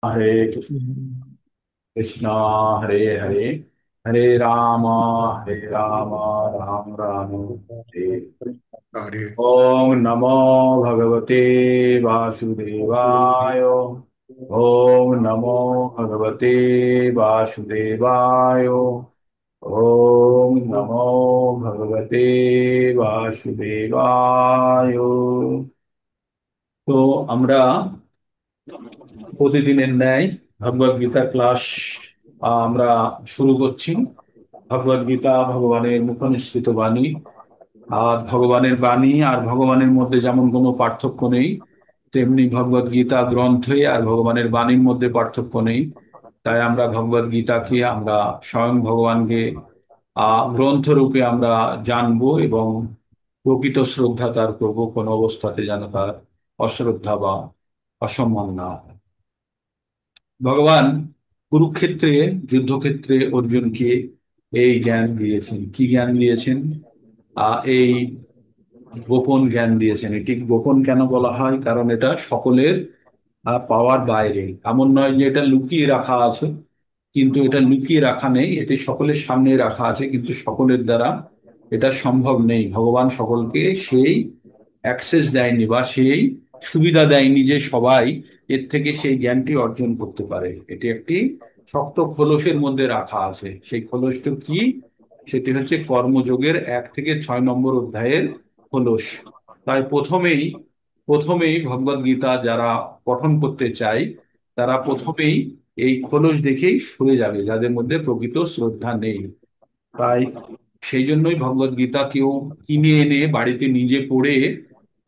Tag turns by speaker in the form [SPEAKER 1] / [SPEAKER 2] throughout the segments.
[SPEAKER 1] हरे कृष्ण कृष्ण हरे हरे हरे हरे राम राम राम हरे।
[SPEAKER 2] हरे
[SPEAKER 1] ओम नमो भगवते वासुदेवाय। ओम नमो भगवते वासुदेवाय। ओम नमो भगवते वासुदेवाय। তো আমরা প্রতিদিনের ন্যায় ভগবদ গীতার ক্লাস আমরা শুরু করছি। ভগবদ গীতা ভগবানের মুখনিসৃত বাণী। আর ভগবানের বাণী আর ভগবানের মধ্যে যেমন কোনো পার্থক্য নেই, তেমনি ভগবদ গীতা গ্রন্থে আর ভগবানের বাণীর মধ্যে পার্থক্য নেই। তাই আমরা ভগবদ গীতাকে আমরা স্বয়ং ভগবানকে গ্রন্থরূপে আমরা জানবো এবং প্রকৃত শ্রদ্ধা তার করবো, কোনো অবস্থাতে যেন তার অশ্রদ্ধা বা অসম্মান না হয়। ভগবান কুরুক্ষেত্রে যুদ্ধক্ষেত্রে অর্জুনকে এই জ্ঞান দিয়েছেন। কি জ্ঞান দিয়েছেন? এই গোপন জ্ঞান দিয়েছেন। এটি গোপন কেন বলা হয়? কারণ এটা সকলের পাওয়ার বাইরে। এমন নয় যে এটা লুকিয়ে রাখা আছে, কিন্তু এটা লুকিয়ে রাখা নেই, এটি সকলের সামনে রাখা আছে, কিন্তু সকলের দ্বারা এটা সম্ভব নেই। ভগবান সকলকে সেই অ্যাক্সেস দেয়নি বা সেই সুবিধা দেয়নি যে সবাই এর থেকে সেই জ্ঞানটি অর্জন করতে পারে। এটি একটি শক্ত খোলসের মধ্যে রাখা আছে। সেই খোলসটা কি? সেটি হচ্ছে কর্মযোগের 1 থেকে 6 নম্বর অধ্যায়ের খোলস। তাই প্রথমেই ভগবদ গীতা যারা পঠন করতে চায় তারা প্রথমেই এই খোলস দেখেই সরে যাবে, যাদের মধ্যে প্রকৃত শ্রদ্ধা নেই। তাই সেই জন্যই ভগবদ গীতা কেউ কিনে এনে বাড়িতে নিজে পড়ে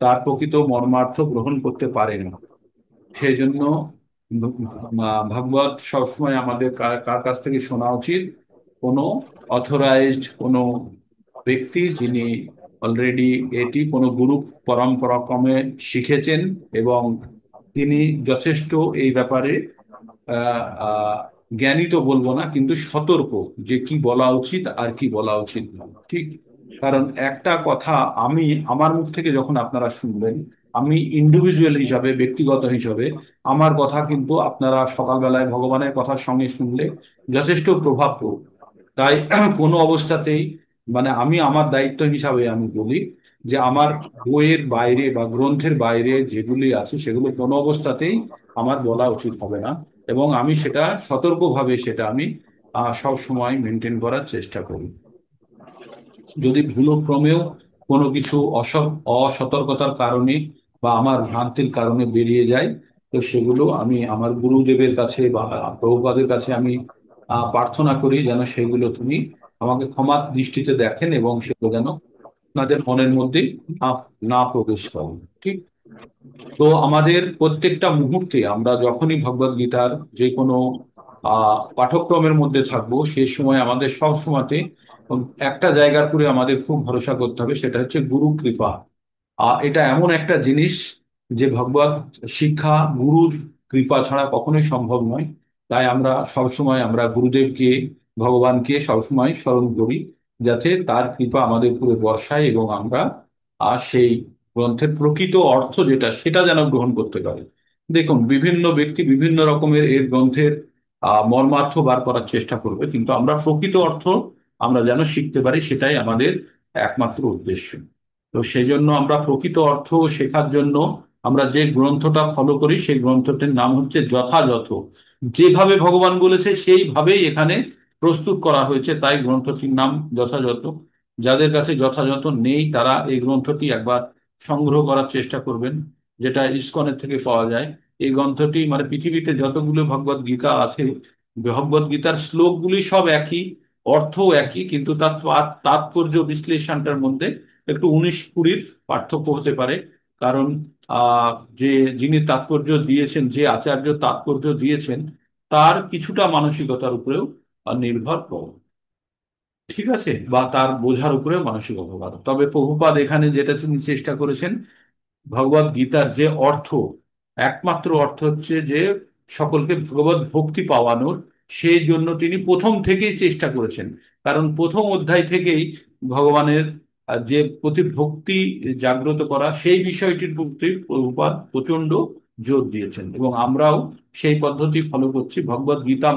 [SPEAKER 1] তার প্রকৃত মর্মার্থ গ্রহণ করতে পারে না। সেই জন্য ভাগবত সবসময় আমাদের কার কার কাছ থেকে শোনা উচিত? কোনো অথরাইজড কোনো ব্যক্তি, যিনি অলরেডি এটি কোনো গুরু পরম্পরাক্রমে শিখেছেন এবং তিনি যথেষ্ট এই ব্যাপারে আহ, আহ, জ্ঞানী তো বলবো না, কিন্তু সতর্ক যে কি বলা উচিত আর কি বলা উচিত না। ঠিক। কারণ একটা কথা আমি আমার মুখ থেকে যখন আপনারা শুনবেন, আমি ইন্ডিভিজুয়াল হিসাবে, ব্যক্তিগত হিসাবে আমার কথা কিন্তু আপনারা সকালবেলায় ভগবানের কথার সঙ্গে শুনলে যথেষ্ট প্রভাব পড়বে। তাই কোনো অবস্থাতেই, মানে আমি আমার দায়িত্ব হিসাবে আমি বলি যে আমার বইয়ের বাইরে বা গ্রন্থের বাইরে যেগুলি আছে সেগুলো কোনো অবস্থাতেই আমার বলা উচিত হবে না। এবং আমি সেটা সতর্কভাবে সেটা আমি সব সময় মেনটেন করার চেষ্টা করি। যদি ভুলক্রমেও কোনো কিছু অসতর্কতার কারণে বা আমার ভ্রান্তির কারণে বেরিয়ে যায়, তো সেগুলো আমি আমার গুরুদেবের কাছে বা প্রভুপাদের কাছে আমি প্রার্থনা করি যেন সেগুলো তুমি আমাকে ক্ষমা দৃষ্টিতে দেখেন এবং সেগুলো যেন আপনাদের মনের মধ্যে না না প্রবেশ করে। ঠিক। তো আমাদের প্রত্যেকটা মুহূর্তে আমরা যখনই ভগবদ গীতার যে কোনো পাঠক্রমের মধ্যে থাকবো, সেই সময় আমাদের সব সময়তে একটা জায়গার উপরে আমাদের খুব ভরসা করতে হবে, সেটা হচ্ছে গুরু কৃপা। এটা এমন একটা জিনিস যে ভগবত শিক্ষা গুরুর কৃপা ছাড়া কখনোই সম্ভব নয়। তাই আমরা সবসময় আমরা গুরুদেবকে, ভগবানকে সবসময় স্মরণ করি, যাতে তার কৃপা আমাদের উপরে বর্ষায় এবং আমরা সেই গ্রন্থের প্রকৃত অর্থ যেটা সেটা যেন গ্রহণ করতে পারি। দেখুন, বিভিন্ন ব্যক্তি বিভিন্ন রকমের এর গ্রন্থের মর্মার্থ বার করার চেষ্টা করবে, কিন্তু আমরা প্রকৃত অর্থ আমরা যেন শিখতে পারি, সেটাই আমাদের একমাত্র উদ্দেশ্য। তো সেই জন্য আমরা প্রকৃত অর্থ শেখার জন্য আমরা যে গ্রন্থটা ফলো করি সেই গ্রন্থটির নাম হচ্ছে যথাযথ। যেভাবে ভগবান বলেছে সেইভাবেই এখানে প্রস্তুত করা হয়েছে, তাই গ্রন্থটির নাম যথাযথ। যাদের কাছে যথাযথ নেই তারা এই গ্রন্থটি একবার সংগ্রহ করার চেষ্টা করবেন, যেটা ইসকনের থেকে পাওয়া যায়। এই গ্রন্থটি মানে পৃথিবীতে যতগুলো ভগবদ গীতা আছে, ভগবদ গীতার শ্লোকগুলি সব একই, অর্থও একই, কিন্তু তার তাৎপর্য বিশ্লেষণটার মধ্যে একটু 19-20 পার্থক্য হতে পারে। কারণ আহ যে যিনি তাৎপর্য দিয়েছেন, যে আচার্য তাৎপর্য দিয়েছেন, তার কিছুটা মানসিকতার উপরেও নির্ভর করে। ঠিক আছে, বা তার বোঝার উপরেও মানসিকতা করে। তবে প্রভুপাদ এখানে যেটা তিনি চেষ্টা করেছেন, ভগবদ গীতার যে অর্থ, একমাত্র অর্থ হচ্ছে যে সকলকে ভগবত ভক্তি পাওয়ানোর, সেই জন্য তিনি প্রথম থেকেই চেষ্টা করেছেন। কারণ প্রথম অধ্যায় থেকেই ভগবানের যে প্রতি ভক্তি জাগ্রত করা, সেই বিষয়টির প্রতি প্রভুপাদ প্রচন্ড জোর দিয়েছেন, এবং আমরাও সেই পদ্ধতি ফলো করছি। ভগবদ গীতা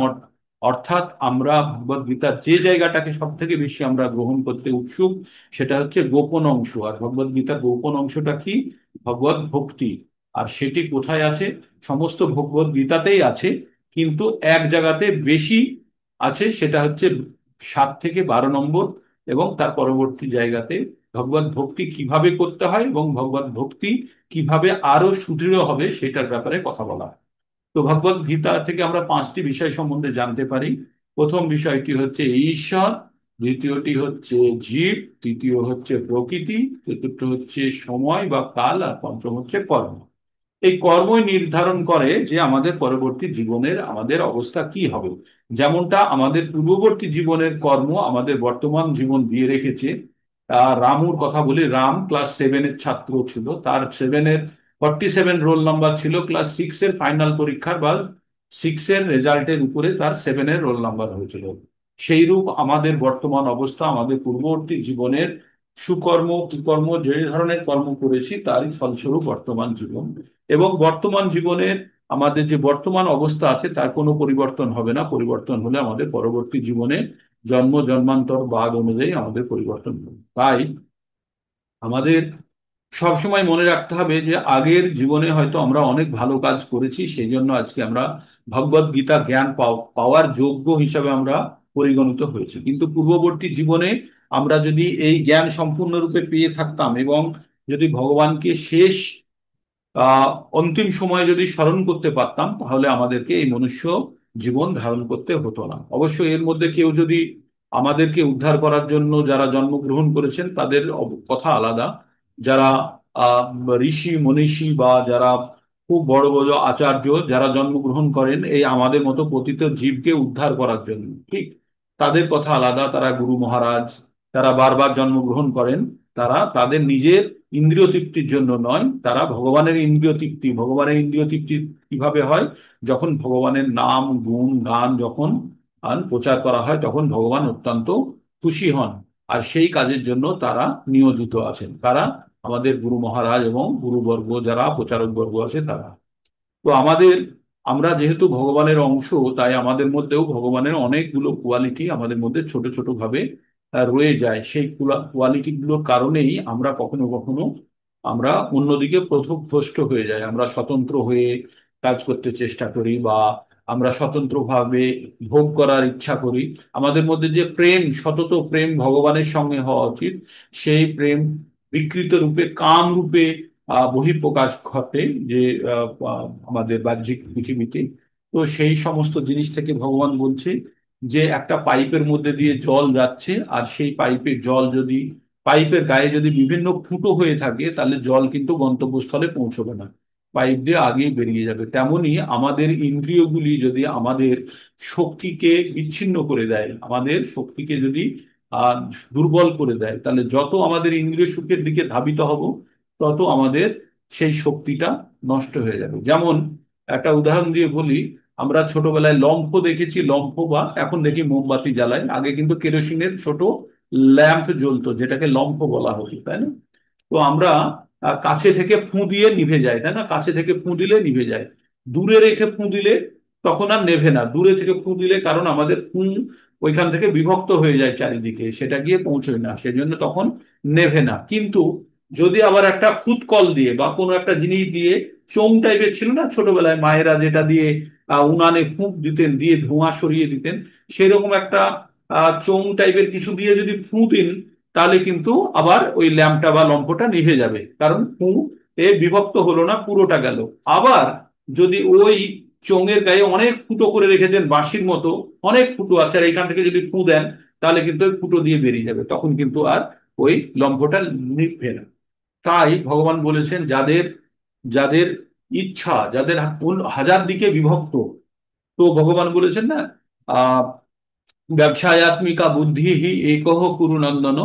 [SPEAKER 1] অর্থাৎ আমরা ভগবদ গীতার যে জায়গাটাকে সব থেকে বেশি আমরা গ্রহণ করতে উৎসুক, সেটা হচ্ছে গোপন অংশ। আর ভগবদ গীতার গোপন অংশটা কি? ভগবত ভক্তি। আর সেটি কোথায় আছে? সমস্ত ভগবদ গীতাতেই আছে, কিন্তু এক জায়গাতে বেশি আছে, সেটা হচ্ছে 7 থেকে 12 নম্বর, এবং তার পরবর্তী জায়গাতে ভগবত ভক্তি কিভাবে করতে হয় এবং ভগবত ভক্তি কিভাবে আরো সুদৃঢ় হবে সেটার ব্যাপারে কথা বলা হয়। তো ভগবত গীতা থেকে আমরা 5টি বিষয় সম্বন্ধে জানতে পারি। প্রথম বিষয়টি হচ্ছে ঈশ্বর, দ্বিতীয়টি হচ্ছে জীব, তৃতীয় হচ্ছে প্রকৃতি, চতুর্থ হচ্ছে সময় বা কাল, আর পঞ্চম হচ্ছে কর্ম। এই কর্মই নির্ধারণ করে যে আমাদের পরবর্তী জীবনের আমাদের অবস্থা কি হবে। যেমনটা আমাদের পূর্ববর্তী জীবনের কর্ম আমাদের বর্তমান জীবন দিয়ে রেখেছে। রামুর কথা বলি, রাম ক্লাস 7-এর ছাত্র ছিল, তার 47 রোল নাম্বার ছিল, ক্লাস 6-এর ফাইনাল পরীক্ষার বা 6-এর রেজাল্টের উপরে তার 7-এর রোল নাম্বার হয়েছিল। সেইরূপ আমাদের বর্তমান অবস্থা আমাদের পূর্ববর্তী জীবনের সুকর্ম কুকর্ম যে ধরনের কর্ম করেছি তারই ফলস্বরূপ বর্তমান জীবন। এবং বর্তমান জীবনের আমাদের যে বর্তমান অবস্থা আছে তার কোনো পরিবর্তন হবে না। পরিবর্তন হলে আমাদের পরবর্তী জীবনে জন্ম জন্মান্তর বাদ অনুযায়ী আমাদের পরিবর্তন হবে। তাই আমাদের সবসময় মনে রাখতে হবে যে আগের জীবনে হয়তো আমরা অনেক ভালো কাজ করেছি, সেই জন্য আজকে আমরা ভগবদ গীতা জ্ঞান পাওয়ার যোগ্য হিসাবে আমরা পরিগণিত হয়েছি। কিন্তু পূর্ববর্তী জীবনে আমরা যদি এই জ্ঞান সম্পূর্ণরূপে পেয়ে থাকতাম এবং যদি ভগবানকে শেষ আহ অন্তিম সময়ে যদি স্মরণ করতে পারতাম, তাহলে আমাদেরকে এই মনুষ্য জীবন ধারণ করতে হতো না। অবশ্য এর মধ্যে কেউ যদি আমাদেরকে উদ্ধার করার জন্য যারা জন্মগ্রহণ করেছেন তাদের কথা আলাদা। যারা আহ ঋষি মনীষী বা যারা খুব বড় বড় আচার্য যারা জন্মগ্রহণ করেন এই আমাদের মতো পতিত জীবকে উদ্ধার করার জন্য, ঠিক, তাদের কথা আলাদা। তারা গুরু মহারাজ, তারা বারবার জন্মগ্রহণ করেন, তারা তাদের নিজের ইন্দ্রিয় তৃপ্তির জন্য নয়, তারা ভগবানের ইন্দ্রিয় তৃপ্তি। ভগবানের ইন্দ্রিয় তৃপ্তি কিভাবে হয়? যখন ভগবানের নাম গুণ গান যখন প্রচার করা হয় তখন ভগবান অত্যন্ত খুশি হন। আর সেই কাজের জন্য তারা নিয়োজিত আছেন। তারা আমাদের গুরু মহারাজ এবং গুরুবর্গ যারা প্রচারক বর্গ আছে তারা। তো আমরা যেহেতু ভগবানের অংশ, তাই আমাদের মধ্যেও ভগবানের অনেকগুলো কোয়ালিটি আমাদের মধ্যে ছোট ছোট ভাবে রয়ে যায়। সেই কোয়ালিটি গুলোর কারণেই আমরা কখনো কখনো আমরা অন্যদিকে পথভ্রষ্ট হয়ে যাই। আমরা স্বতন্ত্র হয়ে কাজ করতে চেষ্টা করি, বা আমরা স্বতন্ত্রভাবে ভোগ করার ইচ্ছা করি। আমাদের মধ্যে যে প্রেম, সতত প্রেম ভগবানের সঙ্গে হওয়া উচিত, সেই প্রেম বিকৃত রূপে কাম রূপে বহিঃপ্রকাশ ঘটে যে আমাদের বাহ্যিক পৃথিবীতে। তো সেই সমস্ত জিনিস থেকে ভগবান বলছে যে একটা পাইপের মধ্যে দিয়ে জল যাচ্ছে, আর সেই পাইপের জল যদি পাইপের গায়ে যদি বিভিন্ন ফুটো হয়ে থাকে তাহলে জল কিন্তু গন্তব্যস্থলে পৌঁছবে না, পাইপ দিয়ে আগেই বেরিয়ে যাবে। তেমনি আমাদের ইন্দ্রিয়গুলি যদি আমাদের শক্তিকে বিচ্ছিন্ন করে দেয়, আমাদের শক্তিকে যদি আহ দুর্বল করে দেয়, তাহলে যত আমাদের ইন্দ্রিয় সুখের দিকে ধাবিত হব তত আমাদের সেই শক্তিটা নষ্ট হয়ে যাবে। যেমন একটা উদাহরণ দিয়ে বলি, আমরা ছোটবেলায় লম্ফ দেখেছি, লম্ফ বা এখন দেখি মোমবাতি জ্বালায়, আগে কিন্তু কেরোসিনের ছোট ল্যাম্প জ্বলতো যেটাকে লম্ফ বলা হতো, তাই না? তো আমরা কাছে থেকে ফুঁ দিয়ে নিভে যায়, তাই না? কাছে থেকে ফুঁ দিলে নিভে যায়, দূরে রেখে ফুঁ দিলে তখন আর নেভে না। দূরে থেকে ফুঁ দিলে কারণ আমাদের ফুঁ ওইখান থেকে বিভক্ত হয়ে যায় চারিদিকে, সেটা গিয়ে পৌঁছয় না, সেজন্য তখন নেভে না। কিন্তু যদি আবার একটা ফুৎকল দিয়ে বা কোনো একটা জিনিস দিয়ে, চোং টাইপের ছিল না ছোটবেলায় মায়েরা যেটা দিয়ে উনানে ফুঁক দিতেন, দিয়ে ধোঁয়া সরিয়ে দিতেন, সেরকম একটা চোং টাইপের কিছু দিয়ে যদি ফুঁ দিন, তাহলে কিন্তু আবার ওই ল্যাম্পটা বা লম্পটা নিভে যাবে, কারণ ফু এ বিভক্ত হলো না, পুরোটা গেল। আবার যদি ওই চোঙের গায়ে অনেক ফুটো করে রেখেছেন বাঁশির মতো, অনেক ফুটো আছে, আর এখান থেকে যদি ফু দেন তাহলে কিন্তু ওই ফুটো দিয়ে বেরিয়ে যাবে, তখন কিন্তু আর ওই লম্পটা নিভবে না। তাই ভগবান বলেছেন যাদের যাদের ইচ্ছা, যাদের হাজার দিকে বিভক্ত, তো ভগবান বলেছেন না, আহ ব্যবসায়াত্মিকা বুদ্ধি হি একহ কুরু নন্দন,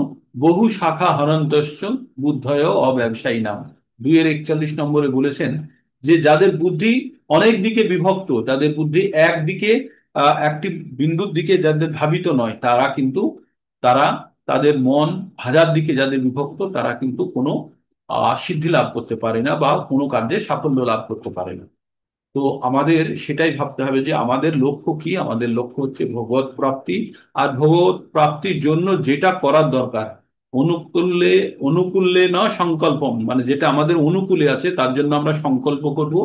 [SPEAKER 1] বহু শাখা হরন্তস্য বুদ্ধয় অব্যবসায়ী নাম। 2-41 নম্বরে বলেছেন যে যাদের বুদ্ধি অনেক দিকে বিভক্ত, যাদের বুদ্ধি একদিকে একটি বিন্দুর দিকে যাদের ধাবিত নয়, তারা তাদের মন হাজার দিকে যাদের বিভক্ত, তারা কিন্তু কোনো সিদ্ধি লাভ করতে পারে না বা কোনো কার্যে সাফল্য লাভ করতে পারে না। তো আমাদের সেটাই ভাবতে হবে যে আমাদের লক্ষ্য কি। আমাদের লক্ষ্য হচ্ছে ভগবত প্রাপ্তি। আর ভগবত প্রাপ্তির জন্য যেটা করার দরকার, অনুকূলে অনুকূলে না সংকল্পম, মানে যেটা আমাদের অনুকূলে আছে তার জন্য আমরা সংকল্প করব।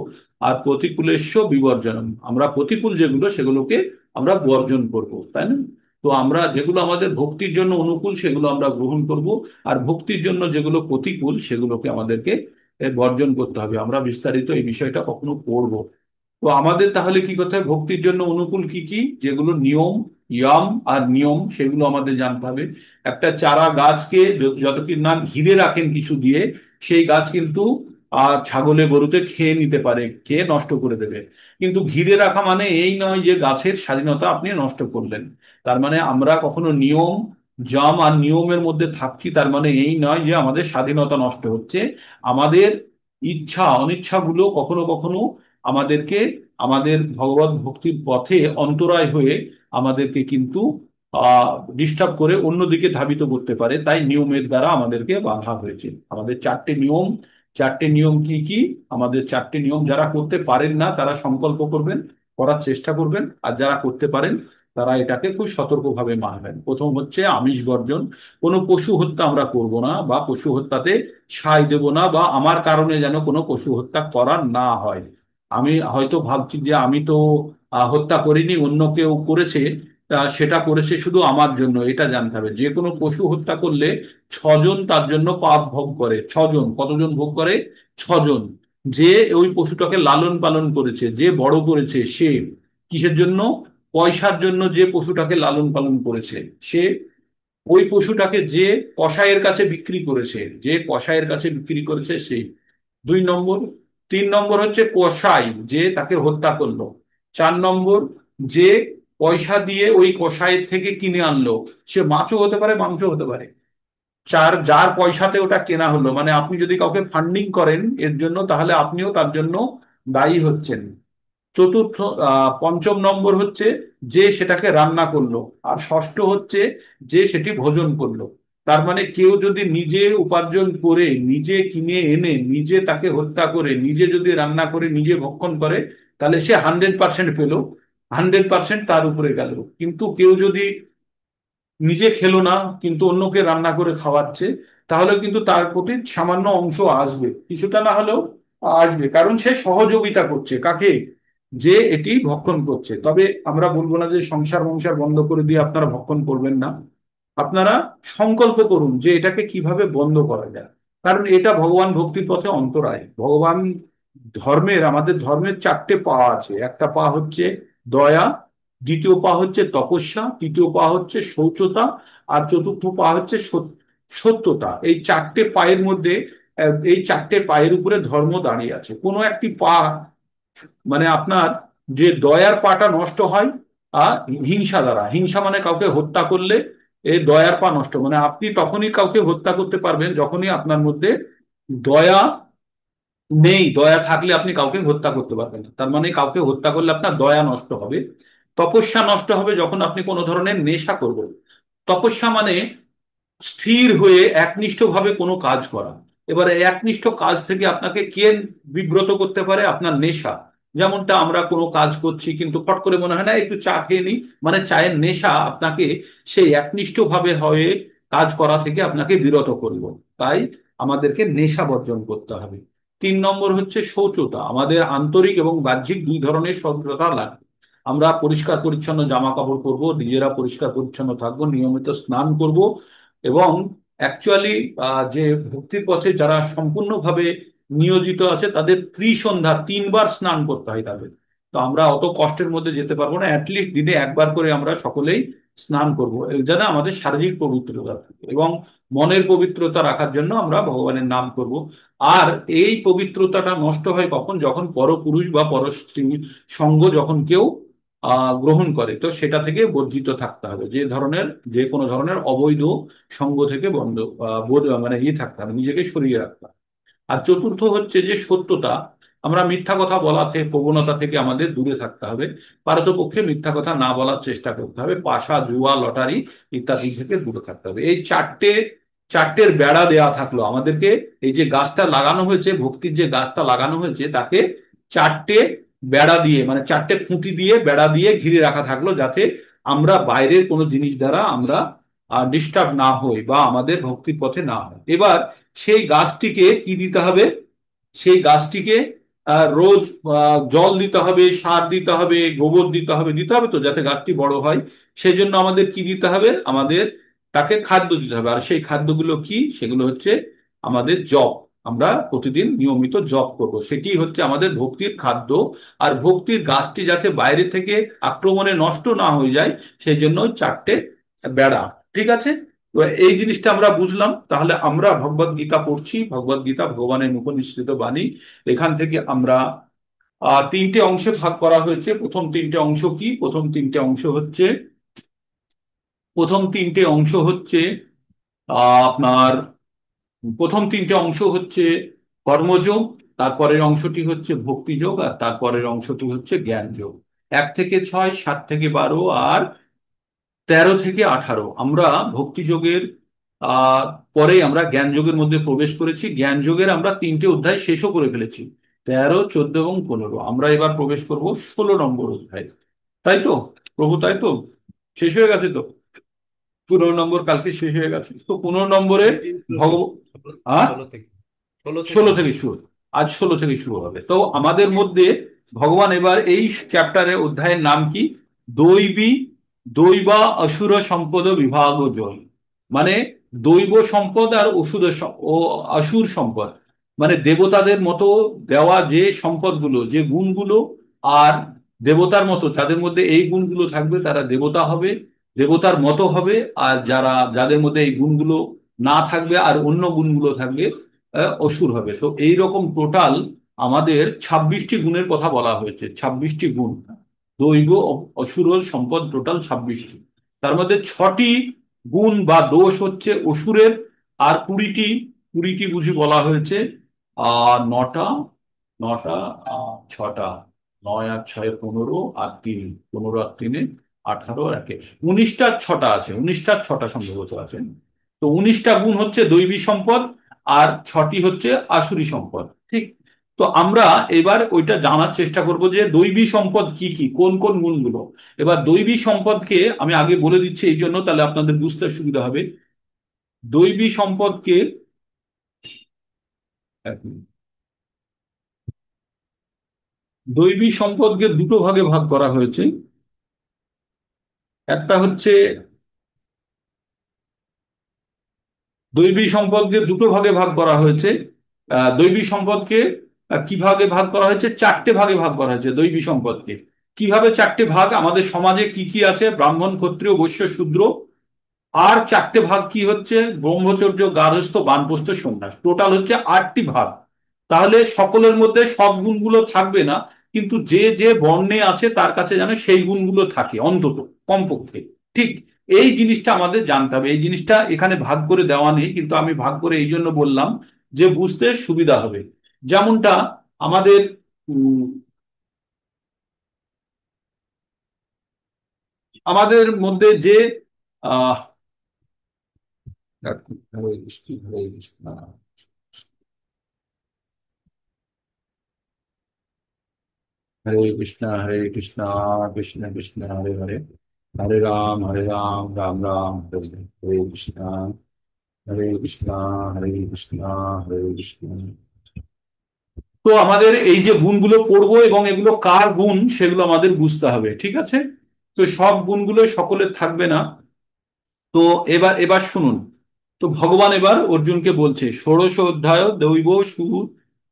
[SPEAKER 1] আর প্রতিকূলেশ্ব বিবর্জনম, আমরা প্রতিকূল যেগুলো সেগুলোকে আমরা বর্জন করব, তাই না? তো আমরা যেগুলো আমাদের ভক্তির জন্য অনুকূল সেগুলো আমরা গ্রহণ করব, আর ভক্তির জন্য যেগুলো প্রতিকূল সেগুলোকে আমাদেরকে বর্জন করতে হবে। আমরা বিস্তারিত এই বিষয়টা কখনো পড়বো। তো আমাদের তাহলে কি করতে হবে, ভক্তির জন্য অনুকূল কি কি যেগুলো নিয়ম, ইয়ম আর নিয়ম, সেগুলো আমাদের জানতে হবে। একটা চারা গাছকে যতক্ষণ না ঘিরে রাখেন কিছু দিয়ে, সেই গাছ কিন্তু ছাগলে গরুতে খেয়ে নিতে পারে, খেয়ে নষ্ট করে দেবে। কিন্তু ঘিরে রাখা মানে এই নয় যে গাছের স্বাধীনতা আপনি নষ্ট করলেন। তার মানে আমরা কখনো নিয়ম, জম আর নিয়মের মধ্যে থাকছি, তার মানে এই নয় যে আমাদের স্বাধীনতা নষ্ট হচ্ছে। আমাদের ইচ্ছা অনিচ্ছাগুলো কখনো কখনো আমাদেরকে আমাদের ভগবত ভক্তির পথে অন্তরায় হয়ে আমাদেরকে কিন্তু ডিস্টার্ব করে অন্যদিকে ধাবিত করতে পারে। তাই নিয়মের দ্বারা আমাদেরকে বাঁধা হয়েছে। আমাদের চারটে নিয়ম। চারটে নিয়ম কি কি? আমাদের চারটে নিয়ম যারা করতে পারেন না তারা সংকল্প করবেন, করার চেষ্টা করবেন। আর যারা করতে পারেন তারা এটাকে খুব সতর্কভাবে মানবেন। প্রথম হচ্ছে আমিষ বর্জন। কোনো পশু হত্যা আমরা করব না, বা পশু হত্যাতে সায় দেব না, বা আমার কারণে যেন কোনো পশু হত্যা করা না হয়। আমি হয়তো ভাবছি যে আমি তো হত্যা করিনি, অন্য কেউ করেছে, সেটা করেছে শুধু আমার জন্য, এটা জানতে হবে। যে কোনো পশু হত্যা করলে ছজন তার জন্য পাপ ভোগ করে। ছজন, কতজন ভোগ করে? ছজন। যে ওই পশুটাকে লালন পালন করেছে, যে বড় করেছে সে, কিসের জন্য? পয়সার জন্য যে পশুটাকে লালন পালন করেছে সে, ওই পশুটাকে যে কসাইয়ের কাছে বিক্রি করেছে, যে কসাইয়ের কাছে বিক্রি করেছে সেই। 2 নম্বর। 3 নম্বর হচ্ছে কসাই যে তাকে হত্যা করলো। 4 নম্বর, যে পয়সা দিয়ে ওই কসাইয়ের থেকে কিনে আনলো, সে মাছও হতে পারে মাংস হতে পারে। যার পয়সাতে ওটা কেনা হলো, মানে আপনি যদি কাউকে ফান্ডিং করেন এর জন্য, তাহলে আপনিও তার জন্য দায়ী হচ্ছেন। চতুর্থ, 5ম নম্বর হচ্ছে যে সেটাকে রান্না করলো। আর ষষ্ঠ হচ্ছে যে সেটি ভোজন করলো। তার মানে কেউ যদি নিজে উপার্জন করে, নিজে কিনে এনে, নিজে তাকে হত্যা করে, নিজে যদি রান্না করে নিজে ভক্ষণ করে, তাহলে সে 100% পেল, 100% তার উপরে গেল। কিন্তু কেউ যদি নিজে খেলো না কিন্তু অন্যকে রান্না করে খাওয়াচ্ছে, তাহলে কিন্তু তার প্রতি সামান্য অংশ আসবে, কিছুটা না হলেও আসবে, কারণ সে সহযোগিতা করছে কাকে? যে এটি ভক্ষণ করছে। তবে আমরা বলবো না যে সংসার মংসার বন্ধ করে দিয়ে আপনারা ভক্ষণ করবেন না। আপনারা সংকল্প করুন যে এটাকে কিভাবে বন্ধ করা যায়। কারণ এটা ভগবান ভক্তির পথে অন্তরায়। ভগবান আমাদের ধর্মের চারটে পা আছে। একটা পা হচ্ছে দয়া, দ্বিতীয় পা হচ্ছে তপস্যা, তৃতীয় পা হচ্ছে শৌচতা, আর চতুর্থ পা হচ্ছে সত্যতা। এই চারটে পায়ের মধ্যে, এই চারটে পায়ের উপরে ধর্ম দাঁড়িয়ে আছে। কোনো একটি পা, মানে আপনার যে দয়ার পাটা নষ্ট হয় আর হিংসা দ্বারা, হিংসা মানে কাউকে হত্যা করলে এই দয়ার পা নষ্ট। মানে আপনি তখনই কাউকে হত্যা করতে পারবেন যখনই আপনার মধ্যে দয়া নেই। দয়া থাকলে আপনি কাউকে হত্যা করতে পারবেন না। তার মানে কাউকে হত্যা করলে আপনার দয়া নষ্ট হবে। তপস্যা নষ্ট হবে যখন আপনি কোনো ধরনের নেশা করবেন। তপস্যা মানে স্থির হয়ে একনিষ্ঠভাবে কোনো কাজ করা। এবারে একনিষ্ঠ কাজ থেকে আপনাকে কে বিব্রত করতে পারে? আপনার নেশা। যেমনটা আমরা কোনো কাজ করছি কিন্তু ফট করে মনে হয় না একটু চা খেয়ে নিই, মানে চায়ের নেশা আপনাকে সেই একনিষ্ঠভাবে হয়ে কাজ করা থেকে আপনাকে বিরত করলো। তাই আমাদেরকে নেশা বর্জন করতে হবে। 3 নম্বর হচ্ছে শৌচতা। আমাদের আন্তরিক এবং বাহ্যিক দুই ধরনের শৌচতা লাগবে। আমরা পরিষ্কার পরিচ্ছন্ন জামা কাপড় পরবো, নিজেরা পরিষ্কার পরিচ্ছন্ন থাকবো, নিয়মিত স্নান করব, এবং অ্যাকচুয়ালি যে ভক্তির পথে যারা সম্পূর্ণভাবে নিয়োজিত আছে তাদের ত্রিসন্ধ্যা 3 বার স্নান করতে হয় তাদের। তো আমরা অত কষ্টের মধ্যে যেতে পারবো না, অ্যাটলিস্ট দিনে একবার করে আমরা সকলেই স্নান করবো, এর যেন আমাদের শারীরিক পবিত্রতা থাকে। এবং মনের পবিত্রতা রাখার জন্য আমরা ভগবানের নাম করব। আর এই পবিত্রতাটা নষ্ট হয় কখন? যখন পরপুরুষ বা পরস্ত্রী সঙ্গ যখন কেউ গ্রহণ করে, তো সেটা থেকে বর্জিত থাকতে হবে। যে কোনো ধরনের অবৈধ সঙ্গ থেকে বন্ধ, মানে থাকতে হবে, নিজেকে সরিয়ে রাখতে হবে। আর চতুর্থ হচ্ছে যে সত্যতা। আমরা মিথ্যা কথা বলা থেকে, প্রবণতা থেকে আমাদের দূরে থাকতে হবে। পারতপক্ষে মিথ্যা কথা না বলার চেষ্টা করতে হবে। পাশা, জুয়া, লটারি ইত্যাদি থেকে দূরে থাকতে হবে। এই চারটে চারটের বেড়া দেয়া থাকলো আমাদেরকে। এই যে গাছটা লাগানো হয়েছে, ভক্তির যে গাছটা লাগানো হয়েছে তাকে চারটে বেড়া দিয়ে, মানে চারটে খুঁটি দিয়ে বেড়া দিয়ে ঘিরে রাখা থাকলো, যাতে আমরা বাইরের কোনো জিনিস দ্বারা আমরা ডিস্টার্ব না হই বা আমাদের ভক্তির পথে না হয়। এবার সেই গাছটিকে কি দিতে হবে? সেই গাছটিকে রোজ জল দিতে হবে, সার দিতে হবে, গোবর দিতে হবে, দিতে হবে তো, যাতে গাছটি বড় হয়। সেই জন্য আমাদের কি দিতে হবে? আমাদের তাকে খাদ্য দিতে হবে। আর সেই খাদ্যগুলো কি? সেগুলো হচ্ছে আমাদের জপ। আমরা প্রতিদিন নিয়মিত জপ করব, সেটি হচ্ছে আমাদের ভক্তির খাদ্য। আর ভক্তির গাছটি যাতে বাইরে থেকে আক্রমণে নষ্ট না হয়ে যায়, সেই জন্য ওই চারটে বেড়া। ঠিক আছে? তো এই জিনিসটা আমরা বুঝলাম। তাহলে আমরা ভগবদ গীতা পড়ছি, ভগবদ গীতা ভগবানের উপনিষৃত বাণী। এখান থেকে আমরা তিনটে অংশে ভাগ করা হয়েছে। প্রথম তিনটে অংশ কি? প্রথম তিনটে অংশ হচ্ছে আপনার প্রথম তিনটে অংশ হচ্ছে কর্মযোগ, তারপরের অংশটি হচ্ছে ভক্তিযোগ, আর তারপরের অংশটি হচ্ছে জ্ঞান যোগ। 1 থেকে 6, 7 থেকে 12, আর 13 থেকে 18 আমরা ভক্তিযোগের আহ পরেই আমরা জ্ঞান যোগের মধ্যে প্রবেশ করেছি। জ্ঞান যোগের আমরা তিনটে অধ্যায় শেষও করে ফেলেছি, 13, 14 এবং 15। আমরা এবার প্রবেশ করব 16 নম্বর অধ্যায়। তাই তো প্রভু? তাই তো? শেষ হয়ে গেছে তো? 15 নম্বর কালকে শেষ হয়ে গেছে, তো 15 নম্বরে ভগব
[SPEAKER 2] ষোলো
[SPEAKER 1] আহ
[SPEAKER 2] ষোলো থেকে ষোলো থেকে
[SPEAKER 1] 16
[SPEAKER 2] হবে।
[SPEAKER 1] থেকে শুরু। আজ 16 থেকে শুরু হবে। তো আমাদের মধ্যে ভগবান এবার এই চ্যাপ্টারের অধ্যায়ের নাম কি? দৈবী দৈবা অসুর সম্পদ বিভাগ জয়। মানে দৈব সম্পদ আর ও অসুর সম্পদ, মানে দেবতাদের মতো দেওয়া যে সম্পদগুলো, যে গুণগুলো, আর দেবতার মতো যাদের মধ্যে এই গুণগুলো থাকবে তারা দেবতা হবে, দেবতার মতো হবে। আর যাদের মধ্যে এই গুণগুলো না থাকবে আর অন্য গুণগুলো থাকবে, অসুর হবে। তো এই রকম টোটাল আমাদের 26টি গুণের কথা বলা হয়েছে। 26টি গুণ, দৈব অসুর সম্পদ টোটাল 26টি। তার মধ্যে 6টি গুণ বা দোষ হচ্ছে অসুরের, আর 20টি, 20টি বুঝি বলা হয়েছে। নটা, নটা, 6টা, 9 আর 6 15, আর 3, 15 আর 3 18, আর 1 19টার 6টা আছে, 19টার 6টা সম্ভবত আছে। তো 19টা গুণ হচ্ছে দৈবী সম্পদ, আর 6টি হচ্ছে আসুরি সম্পদ। ঠিক? তো আমরা এবার ওইটা জানার চেষ্টা করব যে দৈবী সম্পদ কি কি, কোন কোন গুণগুলো। এবার দৈবী সম্পদকে আমি আগে বলে দিচ্ছি, এই জন্য তাহলে আপনাদের বুঝতে সুবিধা হবে। দৈবী সম্পদকে এক মিনিট। দৈবী সম্পদকে দুটো ভাগে ভাগ করা হয়েছে। একটা হচ্ছে দৈবী সম্পদকে দুটো ভাগে ভাগ করা হয়েছে। দৈবী সম্পদকে কি ভাগে ভাগ করা হয়েছে? চারটে ভাগে ভাগ করা হয়েছে দৈবী সম্পদকে। কিভাবে চারটে ভাগ? আমাদের সমাজে কি কি আছে? ব্রাহ্মণ, ক্ষত্রিয়, বৈশ্য, শূদ্র। আর চারটে ভাগ কি হচ্ছে? ব্রহ্মচর্য, গার্হস্থ্য, বানপ্রস্থ, সন্ন্যাস। টোটাল হচ্ছে 8টি ভাগ। তাহলে সকলের মধ্যে সব গুণগুলো থাকবে না, কিন্তু যে যে বর্ণে আছে তার কাছে যেন সেই গুণগুলো থাকে অন্তত, কমপক্ষে। ঠিক? এই জিনিসটা আমাদের জানতে হবে। এই জিনিসটা এখানে ভাগ করে দেওয়া নেই, কিন্তু আমি ভাগ করে এই জন্য বললাম যে বুঝতে সুবিধা হবে। যেমনটা আমাদের উম, আমাদের মধ্যে যে আহ হরে কৃষ্ণ, হরে কৃষ্ণ, হরে কৃষ্ণ, কৃষ্ণ কৃষ্ণ হরে হরে, হরে রাম, রাম রাম হরে হরে। হরে কৃষ্ণ, হরে কৃষ্ণ, হরে কৃষ্ণ, হরে কৃষ্ণ। তো আমাদের এই যে গুণগুলো পড়বো এবং এগুলো কার গুণ সেগুলো আমাদের বুঝতে হবে। ঠিক আছে? তো সব গুণগুলো সকলের থাকবে না। তো এবার এবার শুনুন। তো ভগবান এবার অর্জুনকে বলছে, ষোড়শ অধ্যায়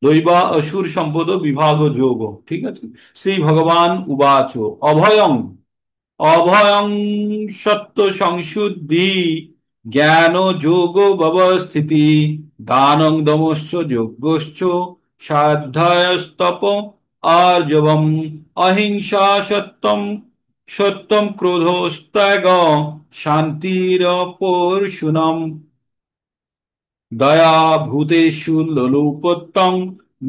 [SPEAKER 1] দৈবা অসুর সম্পদ বিভাগ যোগ। ঠিক আছে? শ্রী ভগবান উবাচ, অভয়ং অভয়ং সত্য সংশুদ্ধি জ্ঞান যোগ ব্যবস্থিতি দানং দমশ্চ যজ্ঞশ্চ স্বাধ্যায়স্তপ আর্জবম অহিংসা সত্যম সত্যম ক্রোধস্ত্যাগ শান্তিরপোষণম দয়া ভূতেষু লোলুপোত্তং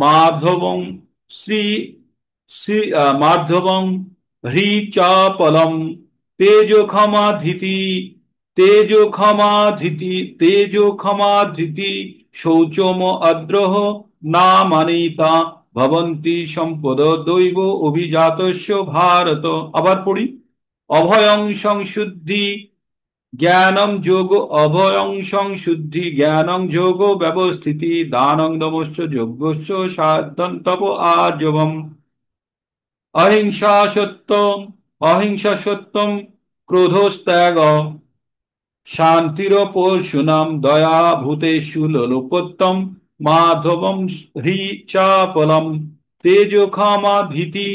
[SPEAKER 1] মাধবং শ্রী শ্রী মাধবং হ্রিচাপলম তেজো ক্ষমা ধীতি তেজো ক্ষমা ধৃতি, তেজো ক্ষমা ধৃতি শৌচম অদ্রোহ না মানিতা ভবন্তি সম্পদ দৈব অভিজাতস্য ভারত। আবার পড়ি। অভয়ং সংশুদ্ধি জ্ঞানং যোগ, অভয়ং সংশুদ্ধি জ্ঞানং যোগ ব্যবস্থিতি দানং দমস্য যজ্ঞস্য সাধন তপ আর্জবম। অহিংসা সত্যম, অহিংসা সত্যম ক্রোধস্ত্যাগ শান্তিরপোষণম দয়া ভূতেষু লোলোপোত্তম মাধবম হ্রি চাপলম। তেজো ক্ষমা ধীতি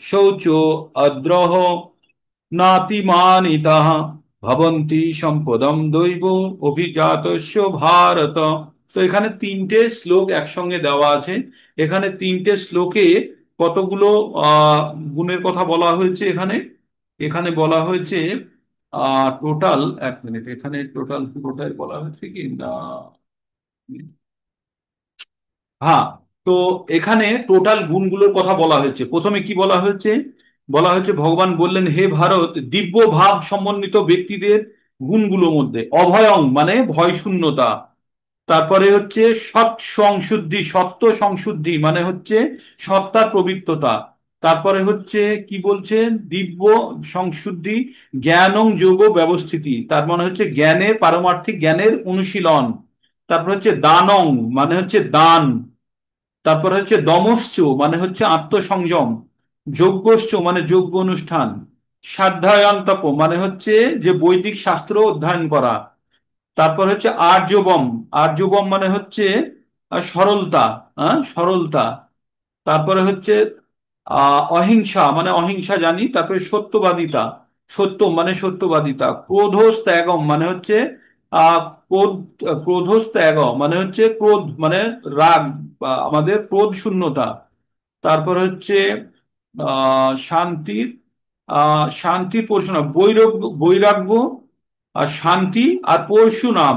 [SPEAKER 1] শৌচো অদ্রোহ নাতিমানিতাঃ ভবন্তি সম্পদম দৈব অভিজাতস্য ভারত। তো এখানে তিনটে শ্লোক একসঙ্গে দেওয়া আছে। এখানে তিনটে শ্লোকে কতগুলো আহ গুণের কথা বলা হয়েছে। এখানে এখানে বলা হয়েছে টোটাল, এক মিনিট, এখানে টোটাল পুরোটাই বলা হয়েছে কি না। হ্যাঁ, তো এখানে টোটাল গুণগুলোর কথা বলা হয়েছে। প্রথমে কি বলা হয়েছে? বলা হয়েছে ভগবান বললেন, হে ভারত, দিব্য ভাব সমন্বিত ব্যক্তিদের গুণগুলোর মধ্যে অভয়ং মানে ভয় শূন্যতা, তারপরে হচ্ছে সৎ সংশুদ্ধি, সত্য সংশুদ্ধি মানে হচ্ছে সত্তার পবিত্রতা, তারপরে হচ্ছে কি বলছে দিব্য সংশুদ্ধি জ্ঞানং যোগ ব্যবস্থিতি, তার মানে হচ্ছে জ্ঞানের পারমার্থিক জ্ঞানের অনুশীলন, তারপর হচ্ছে দানং মানে হচ্ছে দান, তারপর হচ্ছে দমশ্চ মানে হচ্ছে আত্মসংযম, যজ্ঞশ্চ মানে যজ্ঞ অনুষ্ঠান, সাধ্যায়ন্তপ মানে হচ্ছে যে বৈদিক শাস্ত্র অধ্যয়ন করা, তারপর হচ্ছে আর্যবম, আর্যবম মানে হচ্ছে সরলতা, সরলতা, তারপরে হচ্ছে অহিংসা মানে অহিংসা জানি, তারপরে সত্যবাদিতা, সত্য মানে সত্যবাদিতা, ক্রোধস্ত্যাগম মানে হচ্ছে আহ ক্রোধ, ক্রোধস্ত্যাগ মানে হচ্ছে ক্রোধ মানে রাগ বা আমাদের ক্রোধ শূন্যতা, তারপর হচ্ছে শান্তির শান্তির পোষণা বৈরাগ্য, বৈরাগ্য আর শান্তি, আর পরশু নাম,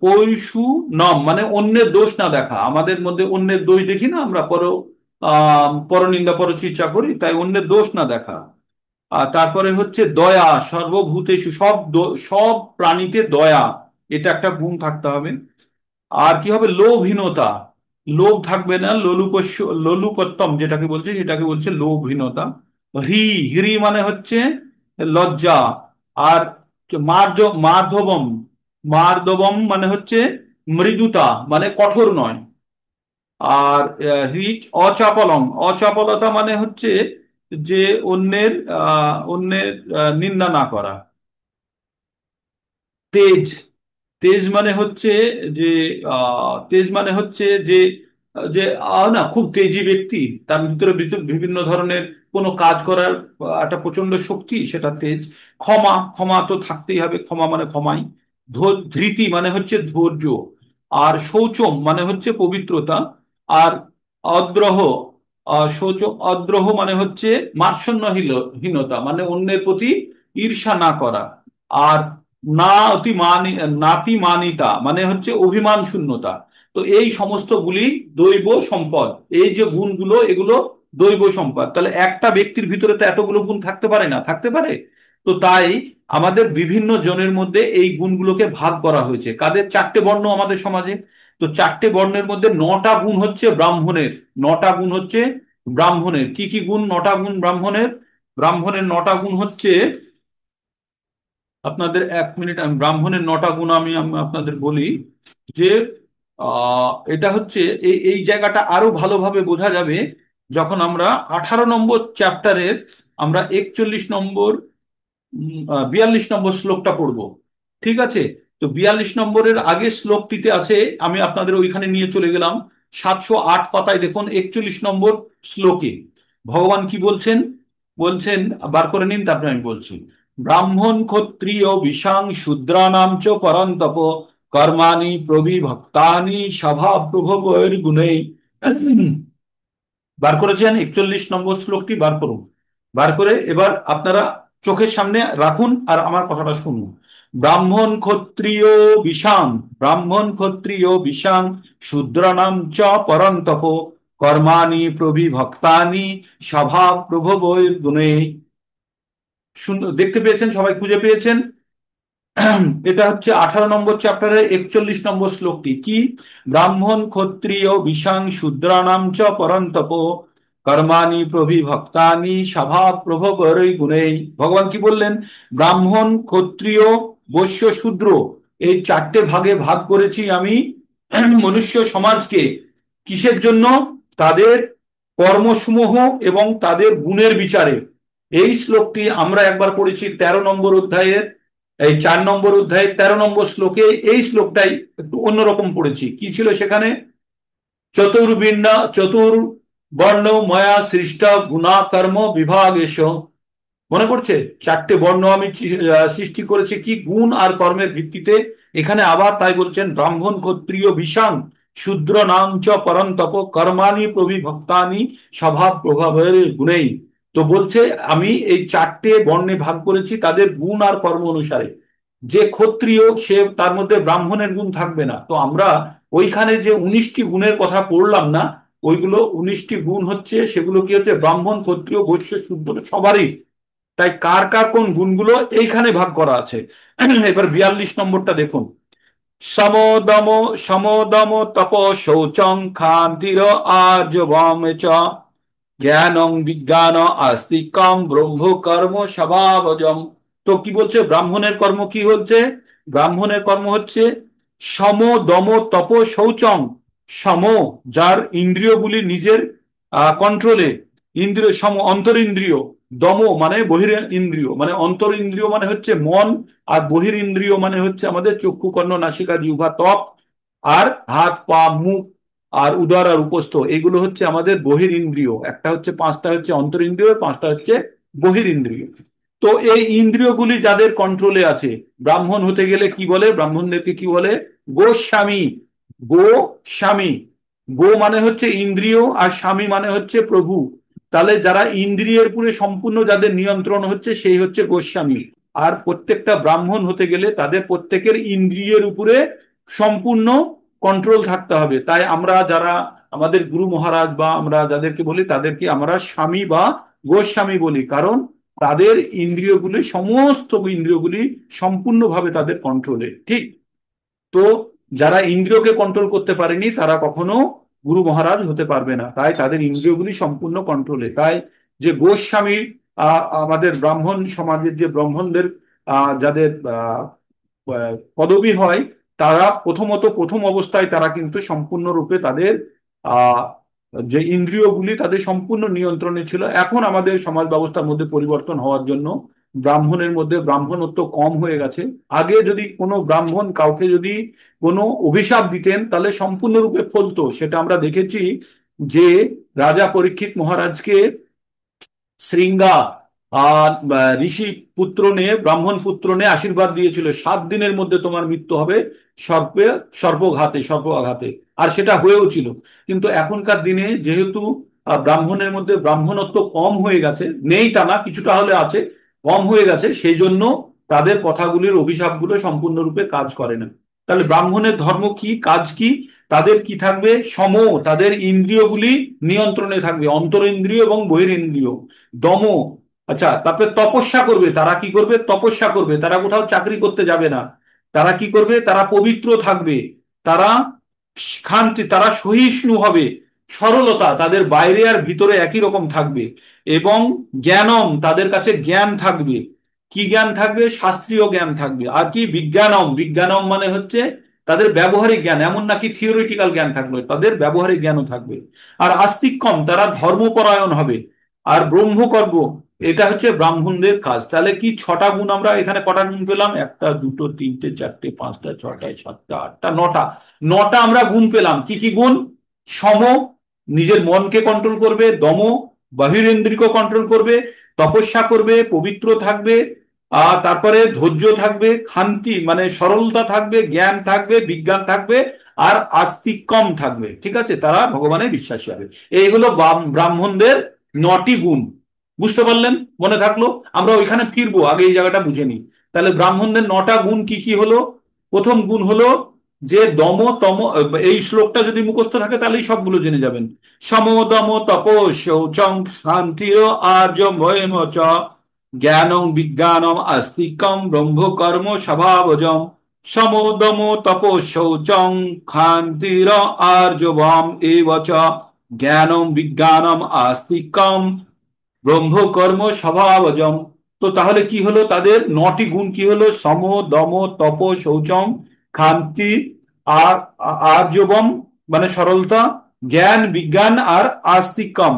[SPEAKER 1] পরশু নাম মানে অন্যের দোষ না দেখা। আমাদের মধ্যে অন্যের দোষ দেখি না আমরা, পরনিন্দা পরচর্চা করি, তাই অন্যের দোষ না দেখা। আর তারপরে হচ্ছে দয়া, সর্বভূতেষু সব সব প্রাণীতে দয়া, এটা একটা গুণ থাকতে হবে। আর কি হবে? লোভহীনতা, লোভ থাকবে না, লোলুপস্য, লোলুপত্তম যেটাকে বলছে সেটাকে বলছে লোভহীনতা। হ্রি, হ্রি মানে হচ্ছে লজ্জা। আর মার্ধবম, মার্দবম মানে হচ্ছে মৃদুতা মানে কঠোর নয়। আর হ্রিচ অচাপলম, অচাপলতা মানে হচ্ছে যে অন্যের অন্যের নিন্দা না করা। তেজ, তেজ মানে হচ্ছে যে তেজ মানে হচ্ছে যে যে না খুব তেজি ব্যক্তি, তার ভিতরে বিভিন্ন ধরনের কোনো কাজ করার একটা প্রচন্ড শক্তি, সেটা তেজ। ক্ষমা, ক্ষমা তো থাকতেই হবে, ক্ষমা মানে ক্ষমাই। ধৃতি মানে হচ্ছে ধৈর্য। আর শৌচম মানে হচ্ছে পবিত্রতা। আর অদ্রোহ, শৌচ, অদ্রোহ মানে হচ্ছে হীনতা মানে অন্যের প্রতি ঈর্ষা না করা। আর না অতি মানি, নাতিমানিতা মানে হচ্ছে অভিমান শূন্যতা। তো এই সমস্ত গুলি দৈব সম্পদ, এই যে গুণগুলো এগুলো দৈব সম্পদ। তাহলে একটা ব্যক্তির ভিতরে তো এতগুলো গুণ থাকতে পারে না, থাকতে পারে? তো তাই আমাদের বিভিন্ন জনের মধ্যে এই গুণগুলোকে ভাগ করা হয়েছে। কাদের? চারটে বর্ণ আমাদের সমাজে। তো চারটে বর্ণের মধ্যে নটা গুণ হচ্ছে ব্রাহ্মণের, নটা গুণ হচ্ছে ব্রাহ্মণের। কি কি গুণ? নটা গুণ ব্রাহ্মণের। ব্রাহ্মণের নটা গুণ হচ্ছে আপনাদের, এক মিনিট, আমি ব্রাহ্মণের নটা গুণ আমি আপনাদের বলি যে এটা হচ্ছে এই এই জায়গাটা আরো ভালোভাবে বোঝা যাবে যখন আমরা 18 নম্বর চ্যাপ্টারের আমরা 41 নম্বর 42 নম্বর শ্লোকটা পড়বো। ঠিক আছে? তো 42 নম্বরের আগের শ্লোকটিতে আছে, আমি আপনাদের ওইখানে নিয়ে চলে গেলাম। 708 পাতায় দেখুন 41 নম্বর শ্লোকে ভগবান কি বলছেন। বলছেন, বার করে নিন, তারপরে আমি বলছি। ব্রাহ্মণ ক্ষত্রিয় বিশাং শূদ্রানাম চ পরন্তপ কর্মাণি প্রবিভক্তানি স্বভাব প্রভবৈর গুণে। বার করেছেন? 41 নম্বর শ্লোকটি বার করুন। বার করে এবার আপনারা চোখের সামনে রাখুন আর আমার কথাটা শুনুন। ব্রাহ্মণ ক্ষত্রিয় বিশাং, ব্রাহ্মণ ক্ষত্রিয় বিশাং শূদ্রানাম চ পরন্তপ কর্মাণি প্রবিভক্তানি স্বভাব প্রভবৈর গুণে। দেখতে পেয়েছেন? সবাই খুঁজে পেয়েছেন? এটা হচ্ছে 18 নম্বর চ্যাপ্টারের 41 নম্বর শ্লোকটি কি? ব্রাহ্মণ ক্ষত্রিয় বিশাং শূদ্রানাম চ পরন্তপ কর্মাণি প্রবিভক্তানি স্বভাব প্রভবরৈ গুণেই। ভগবান কি বললেন? ব্রাহ্মণ ক্ষত্রিয় বৈশ্য শূদ্র এই চারটে ভাগে ভাগ করেছি আমি মনুষ্য সমাজকে। কিসের জন্য? তাদের কর্মসমূহ এবং তাদের গুণের বিচারে। এই শ্লোকটি আমরা একবার পড়েছি 13 নম্বর অধ্যায়ের, এই 4 নম্বর অধ্যায়ের 13 নম্বর শ্লোকে। এই শ্লোকটাই একটু অন্যরকম পড়েছি। কি ছিল সেখানে? চতুর্বর্ণ ময়া সৃষ্ট গুণা কর্ম বিভাগ এস। মনে পড়ছে? চারটে বর্ণ আমি সৃষ্টি করেছি কি? গুণ আর কর্মের ভিত্তিতে। এখানে আবার তাই বলছেন, ব্রাহ্মণ ক্ষত্রিয় বিশাং শূদ্র নাম চ পরন্তপ কর্মাণি প্রবিভক্তানি স্বভাব প্রভাবের গুণেই। তো বলছে আমি এই চারটে বর্ণে ভাগ করেছি তাদের গুণ আর কর্ম অনুসারে। যে ক্ষত্রিয় সে তার মধ্যে ব্রাহ্মণের গুণ থাকবে না। তো আমরা ওইখানে যে 19টি গুণের কথা পড়লাম না, ওইগুলো 19টি গুণ হচ্ছে, সেগুলো কি হচ্ছে? ব্রাহ্মণ ক্ষত্রিয় বৈশ্য শূদ্র সবারই। তাই কার কার কোন গুণগুলো এইখানে ভাগ করা আছে। এবার 42 নম্বরটা দেখুন। সমদম সমদম তপ শৌচং ক্ষান্তির আর্জবম চ জ্ঞানং বিজ্ঞান আস্তিকম ব্রহ্ম কর্ম স্বভাবজম। তো কি বলছে? ব্রাহ্মণের কর্ম কি হচ্ছে? ব্রাহ্মণের কর্ম হচ্ছে সম দম তপ শৌচং। সম, যার ইন্দ্রিয়গুলি নিজের কন্ট্রোলে, ইন্দ্রিয় সম অন্তর ইন্দ্রিয়। দম মানে বহির ইন্দ্রিয়, মানে অন্তর ইন্দ্রিয় মানে হচ্ছে মন, আর বহির ইন্দ্রিয় মানে হচ্ছে আমাদের চক্ষু কর্ণ নাসিকা জিহ্বা ত্বক, আর হাত পা মুখ আর উদর আর উপস্থ, এগুলো হচ্ছে আমাদের বহির ইন্দ্রিয়। একটা হচ্ছে, পাঁচটা হচ্ছে অন্তর ইন্দ্রিয়, পাঁচটা হচ্ছে বহির ইন্দ্রিয়। তো এই ইন্দ্রিয়গুলি যাদের কন্ট্রোলে আছে, ব্রাহ্মণ হতে গেলে কি বলে? ব্রাহ্মণদেরকে কি বলে? গোস্বামী। গোস্বামী। গো মানে হচ্ছে ইন্দ্রিয়, আর স্বামী মানে হচ্ছে প্রভু। তাহলে যারা ইন্দ্রিয়ের উপরে সম্পূর্ণ যাদের নিয়ন্ত্রণ হচ্ছে, সেই হচ্ছে গোস্বামী। আর প্রত্যেকটা ব্রাহ্মণ হতে গেলে তাদের প্রত্যেকের ইন্দ্রিয়ের উপরে সম্পূর্ণ কন্ট্রোল থাকতে হবে। তাই আমরা যারা আমাদের গুরু মহারাজ বা আমরা যাদেরকে বলি, তাদেরকে আমরা স্বামী বা গোস্বামী বলি, কারণ তাদের ইন্দ্রিয়গুলি, সমস্ত ইন্দ্রিয়গুলি সম্পূর্ণভাবে তাদের কন্ট্রোলে। ঠিক? তো যারা ইন্দ্রিয়কে কন্ট্রোল করতে পারেনি তারা কখনো গুরু মহারাজ হতে পারবে না। তাই তাদের ইন্দ্রিয়গুলি সম্পূর্ণ কন্ট্রোলে। তাই যে গোস্বামী, আমাদের ব্রাহ্মণ সমাজের যে ব্রাহ্মণদের যাদের পদবী হয়, তারা প্রথমত প্রথম অবস্থায় তারা কিন্তু সম্পূর্ণরূপে তাদের আহ যে ইন্দ্রিয়গুলি তাদের সম্পূর্ণ নিয়ন্ত্রণে ছিল। এখন আমাদের সমাজ ব্যবস্থার মধ্যে পরিবর্তন হওয়ার জন্য ব্রাহ্মণের মধ্যে ব্রাহ্মণত্ব কম হয়ে গেছে। আগে যদি কোনো ব্রাহ্মণ কাউকে যদি কোনো অভিশাপ দিতেন তাহলে সম্পূর্ণরূপে ফলতো। সেটা আমরা দেখেছি যে রাজা পরীক্ষিত মহারাজকে শৃঙ্গা ঋষি পুত্র নিয়ে, ব্রাহ্মণ পুত্র নিয়ে আশীর্বাদ দিয়েছিল, 7 দিনের মধ্যে তোমার মৃত্যু হবে সর্পে, সর্পঘাতে, সর্পাঘাতে। আর সেটা হয়েও ছিল। কিন্তু এখনকার দিনে যেহেতু ব্রাহ্মণের মধ্যে ব্রাহ্মণত্ব কম হয়ে গেছে, নেই তা না, কিছুটা হলে আছে, কম হয়ে গেছে, সেই জন্য তাদের কথাগুলির অভিশাপগুলো সম্পূর্ণরূপে কাজ করে না। তাহলে ব্রাহ্মণের ধর্ম কি, কাজ কি? তাদের কি থাকবে? সম, তাদের ইন্দ্রিয়গুলি নিয়ন্ত্রণে থাকবে, অন্তর ইন্দ্রিয় এবং বহির ইন্দ্রিয়। দম, আচ্ছা, তারপরে তপস্যা করবে। তারা কি করবে? তপস্যা করবে। তারা কোথাও চাকরি করতে যাবে না। তারা কি করবে? তারা পবিত্র থাকবে। তারা শান্তি, তারা সহিষ্ণু হবে। সরলতা তাদের বাইরে আর ভিতরে একই রকম থাকবে। এবং জ্ঞানম, তাদের কাছে জ্ঞান থাকবে। কি জ্ঞান থাকবে? শাস্ত্রীয় জ্ঞান থাকবে। আর কি? বিজ্ঞানম, বিজ্ঞানম মানে হচ্ছে তাদের ব্যবহারিক জ্ঞান। এমন নাকি থিওরিটিক্যাল জ্ঞান থাকবে, তাদের ব্যবহারিক জ্ঞানও থাকবে। আর আস্তিক্যম, তারা ধর্মপরায়ণ হবে। আর ব্রহ্মকর্ম, এটা হচ্ছে ব্রাহ্মণদের কাজ। তাহলে কি 6টা গুণ আমরা এখানে কটা গুণ পেলাম? একটা, দুটো, তিনটে, চারটে, পাঁচটা, ছটা, সাতটা, আটটা, নটা। নটা আমরা গুণ পেলাম। কি কি গুণ? সম, নিজের মনকে কন্ট্রোল করবে। দম, বহিরেন্দ্রিয়কে কন্ট্রোল করবে। তপস্যা করবে, পবিত্র থাকবে। তারপরে ধৈর্য থাকবে, শান্তি মানে সরলতা থাকবে, জ্ঞান থাকবে, বিজ্ঞান থাকবে, আর আস্তিক্যম থাকবে। ঠিক আছে? তারা ভগবানের বিশ্বাসী হবে। এইগুলো ব্রাহ্মণদের 9টি গুণ। বুঝতে পারলেন? মনে থাকলো? আমরা ওইখানে ফিরবো, আগে এই জায়গাটা বুঝে নিই। তাহলে ব্রাহ্মণদের 9টা গুণ কি কি হলো? প্রথম গুণ হলো যে দম তম। এই শ্লোকটা যদি মুখস্থ থাকে তাহলেই সবগুলো জেনে যাবেন। সম দম তপ শৌচং শান্তি আর্য ময়ম চ জ্ঞানং বিজ্ঞানম আস্তিকম ব্রহ্ম কর্ম স্বভাবজম সমোদম তপো শৌচং ক্ষান্তির আর্জবম এবচ জ্ঞানম বিজ্ঞানম আস্তিকম ব্রহ্ম কর্ম স্বভাবজম। তো তাহলে কি হলো, তাদের নটি গুণ কি হলো? সম, দম, তপ, শৌচম, ক্ষান্তি, আর আর্জবম মানে সরলতা, জ্ঞান বিজ্ঞান, আর আস্তিকম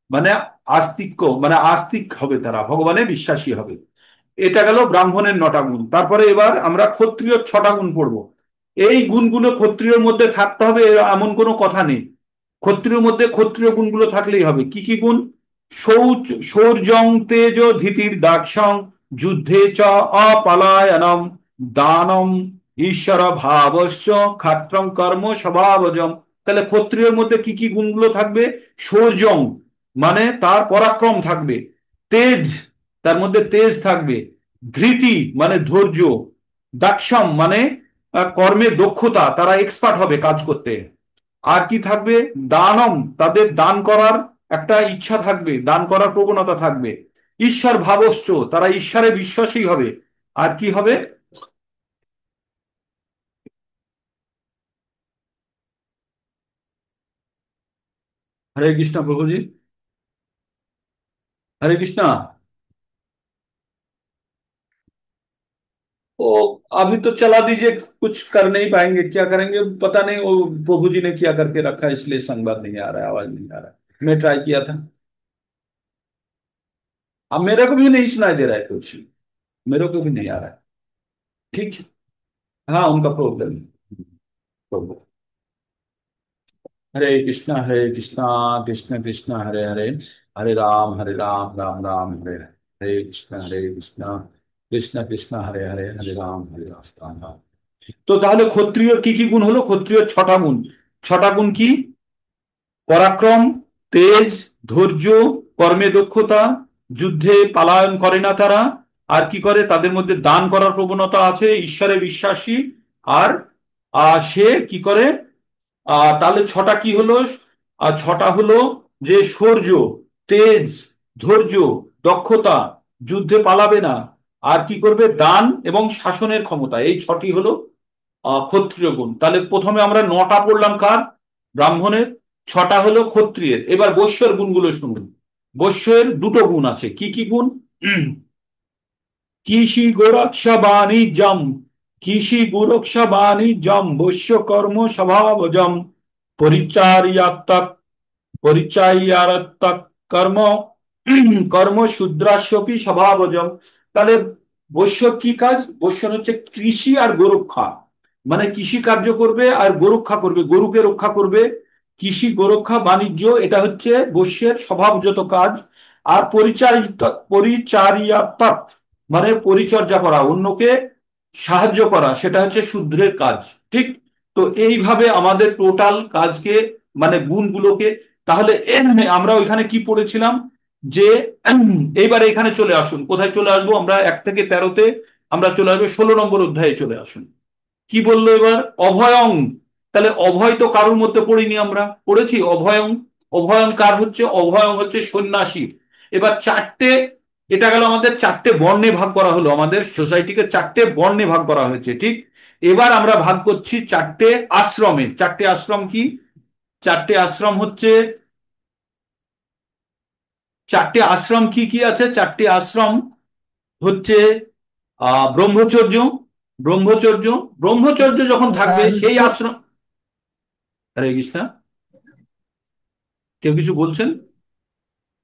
[SPEAKER 1] মানে আস্তিক্য মানে আস্তিক হবে, তারা ভগবানে বিশ্বাসী হবে। এটা গেল ব্রাহ্মণের নটা গুণ। তারপরে এবার আমরা ক্ষত্রিয় ছটা গুণ পড়বো। এই গুণগুলো ক্ষত্রিয়র মধ্যে থাকতে হবে এমন কোনো কথা নেই। ক্ষত্রিয়র মধ্যে ক্ষত্রিয় গুণগুলো থাকলেই হবে। কি কি গুণ? শৌচ, শৌর্যং তেজ ধীতির দাক্ষং যুদ্ধে চ অপলায়নম দানম ঈশ্বর ভাবস্য ক্ষাত্রং কর্ম স্বভাবজম। তাহলে ক্ষত্রিয়র মধ্যে কি কি গুণগুলো থাকবে? শৌর্যং মানে তার পরাক্রম থাকবে, তেজ তার মধ্যে তেজ থাকবে, ধৃতি মানে ধৈর্য, দাক্ষম মানে কর্মে দক্ষতা, তারা এক্সপার্ট হবে কাজ করতে। আর কি থাকবে? দানম তাদের দান করার একটা ইচ্ছা থাকবে, দান করার প্রবণতা থাকবে। ঈশ্বর ভাবস্য তারা ঈশ্বরে বিশ্বাসী হবে। আর কি হবে? हरे कृष्णा प्रभु जी। हरे कृष्णा। वो अभी तो चला दीजिए, कुछ कर नहीं पाएंगे, क्या करेंगे पता नहीं, वो प्रभु जी ने क्या करके रखा है, इसलिए संवाद नहीं आ रहा है, आवाज नहीं आ रहा है। मैं ट्राई किया था। अब मेरे को भी नहीं सुनाई दे रहा है कुछ, मेरे को भी नहीं आ रहा है। ठीक है। हाँ उनका प्रॉब्लम है। हरे कृष्णा कृष्ण कृष्ण हरे हरे, हरे राम राम हरे हरे, हरे कृष्णा कृष्ण कृष्ण हरे हरे, हरे राम राम राम। তো তাহলে ক্ষত্রিয়র কি কি গুণ হলো? ক্ষত্রিয়র ছটা গুণ। ছটা গুণ কি? পরাক্রম, তেজ, ধৈর্য, কর্মে দক্ষতা, যুদ্ধে পালায়ন করে না তারা, আর কি করে? তাদের মধ্যে দান করার প্রবণতা আছে, ঈশ্বরে বিশ্বাসী, আর সে কি করে? তাহলে ছটা কি হলো? ছটা হলো যে শৌর্য, তেজ, ধৈর্য, দক্ষতা, যুদ্ধে পালাবে না, আর কি করবে? দান এবং শাসনের ক্ষমতা। এই ছটি হলো ক্ষত্রিয় গুণ। তাহলে প্রথমে আমরা নটা পড়লাম কার? ব্রাহ্মণের। ছটা হলো ক্ষত্রিয়ের। এবার বৈশ্যের গুণগুলো শুনুন। বৈশ্যের দুটো গুণ আছে। কি কি গুণ? কৃষি গোরক্ষা বাণিজ্যম, কৃষি গোরক্ষা বাণিজ্যম বৈশ্য কর্ম স্বভাবজম পরিচার্যাত্তক, পরিচার্যাত্তক কর্ম কর্ম শূদ্রাস্যপি স্বভাবজম। তাহলে বৈশ্য কি কাজ? বৈশ্যর হচ্ছে কৃষি আর গোরক্ষা, মানে কৃষি কার্য করবে আর গোরক্ষা করবে, গরুকে রক্ষা করবে। কৃষি গোরক্ষা বাণিজ্য এটা হচ্ছে বৈশ্যের স্বভাবজত কাজ। আর পরিচার্যাত্মক মানে পরিচর্যা করা, অন্যকে সাহায্য করা, সেটা হচ্ছে শূদ্রের কাজ। ঠিক। তো এইভাবে আমাদের টোটাল কাজকে মানে গুণগুলোকে, তাহলে আমরা ওইখানে কি পড়েছিলাম? যে এইবারে এখানে চলে আসুন। কোথায় চলে আসবো আমরা? 1 থেকে 13-তে আমরা চলে আসবো 16 নম্বর অধ্যায়ে চলে আসুন। কি বললো এবার? অভয়ং। তাহলে অভয় তো কারোর মধ্যে পড়িনি, আমরা পড়েছি অভয়ং। অভয়ং কার হচ্ছে? অভয়ং হচ্ছে সন্ন্যাসী। এবার চারটে, এটা গেল আমাদের চারটে বর্ণে ভাগ করা হলো, আমাদের সোসাইটিকে চারটে বর্ণে ভাগ করা হয়েছে। ঠিক। এবার আমরা ভাগ করছি চারটে আশ্রমে। চারটে আশ্রম কি? চারটে আশ্রম হচ্ছে, চারটে আশ্রম কি কি আছে? চারটে আশ্রম হচ্ছে ব্রহ্মচর্য, ব্রহ্মচর্য, ব্রহ্মচর্য যখন থাকবে সেই আশ্রম। হরে কৃষ্ণ। কেউ কিছু বলছেন?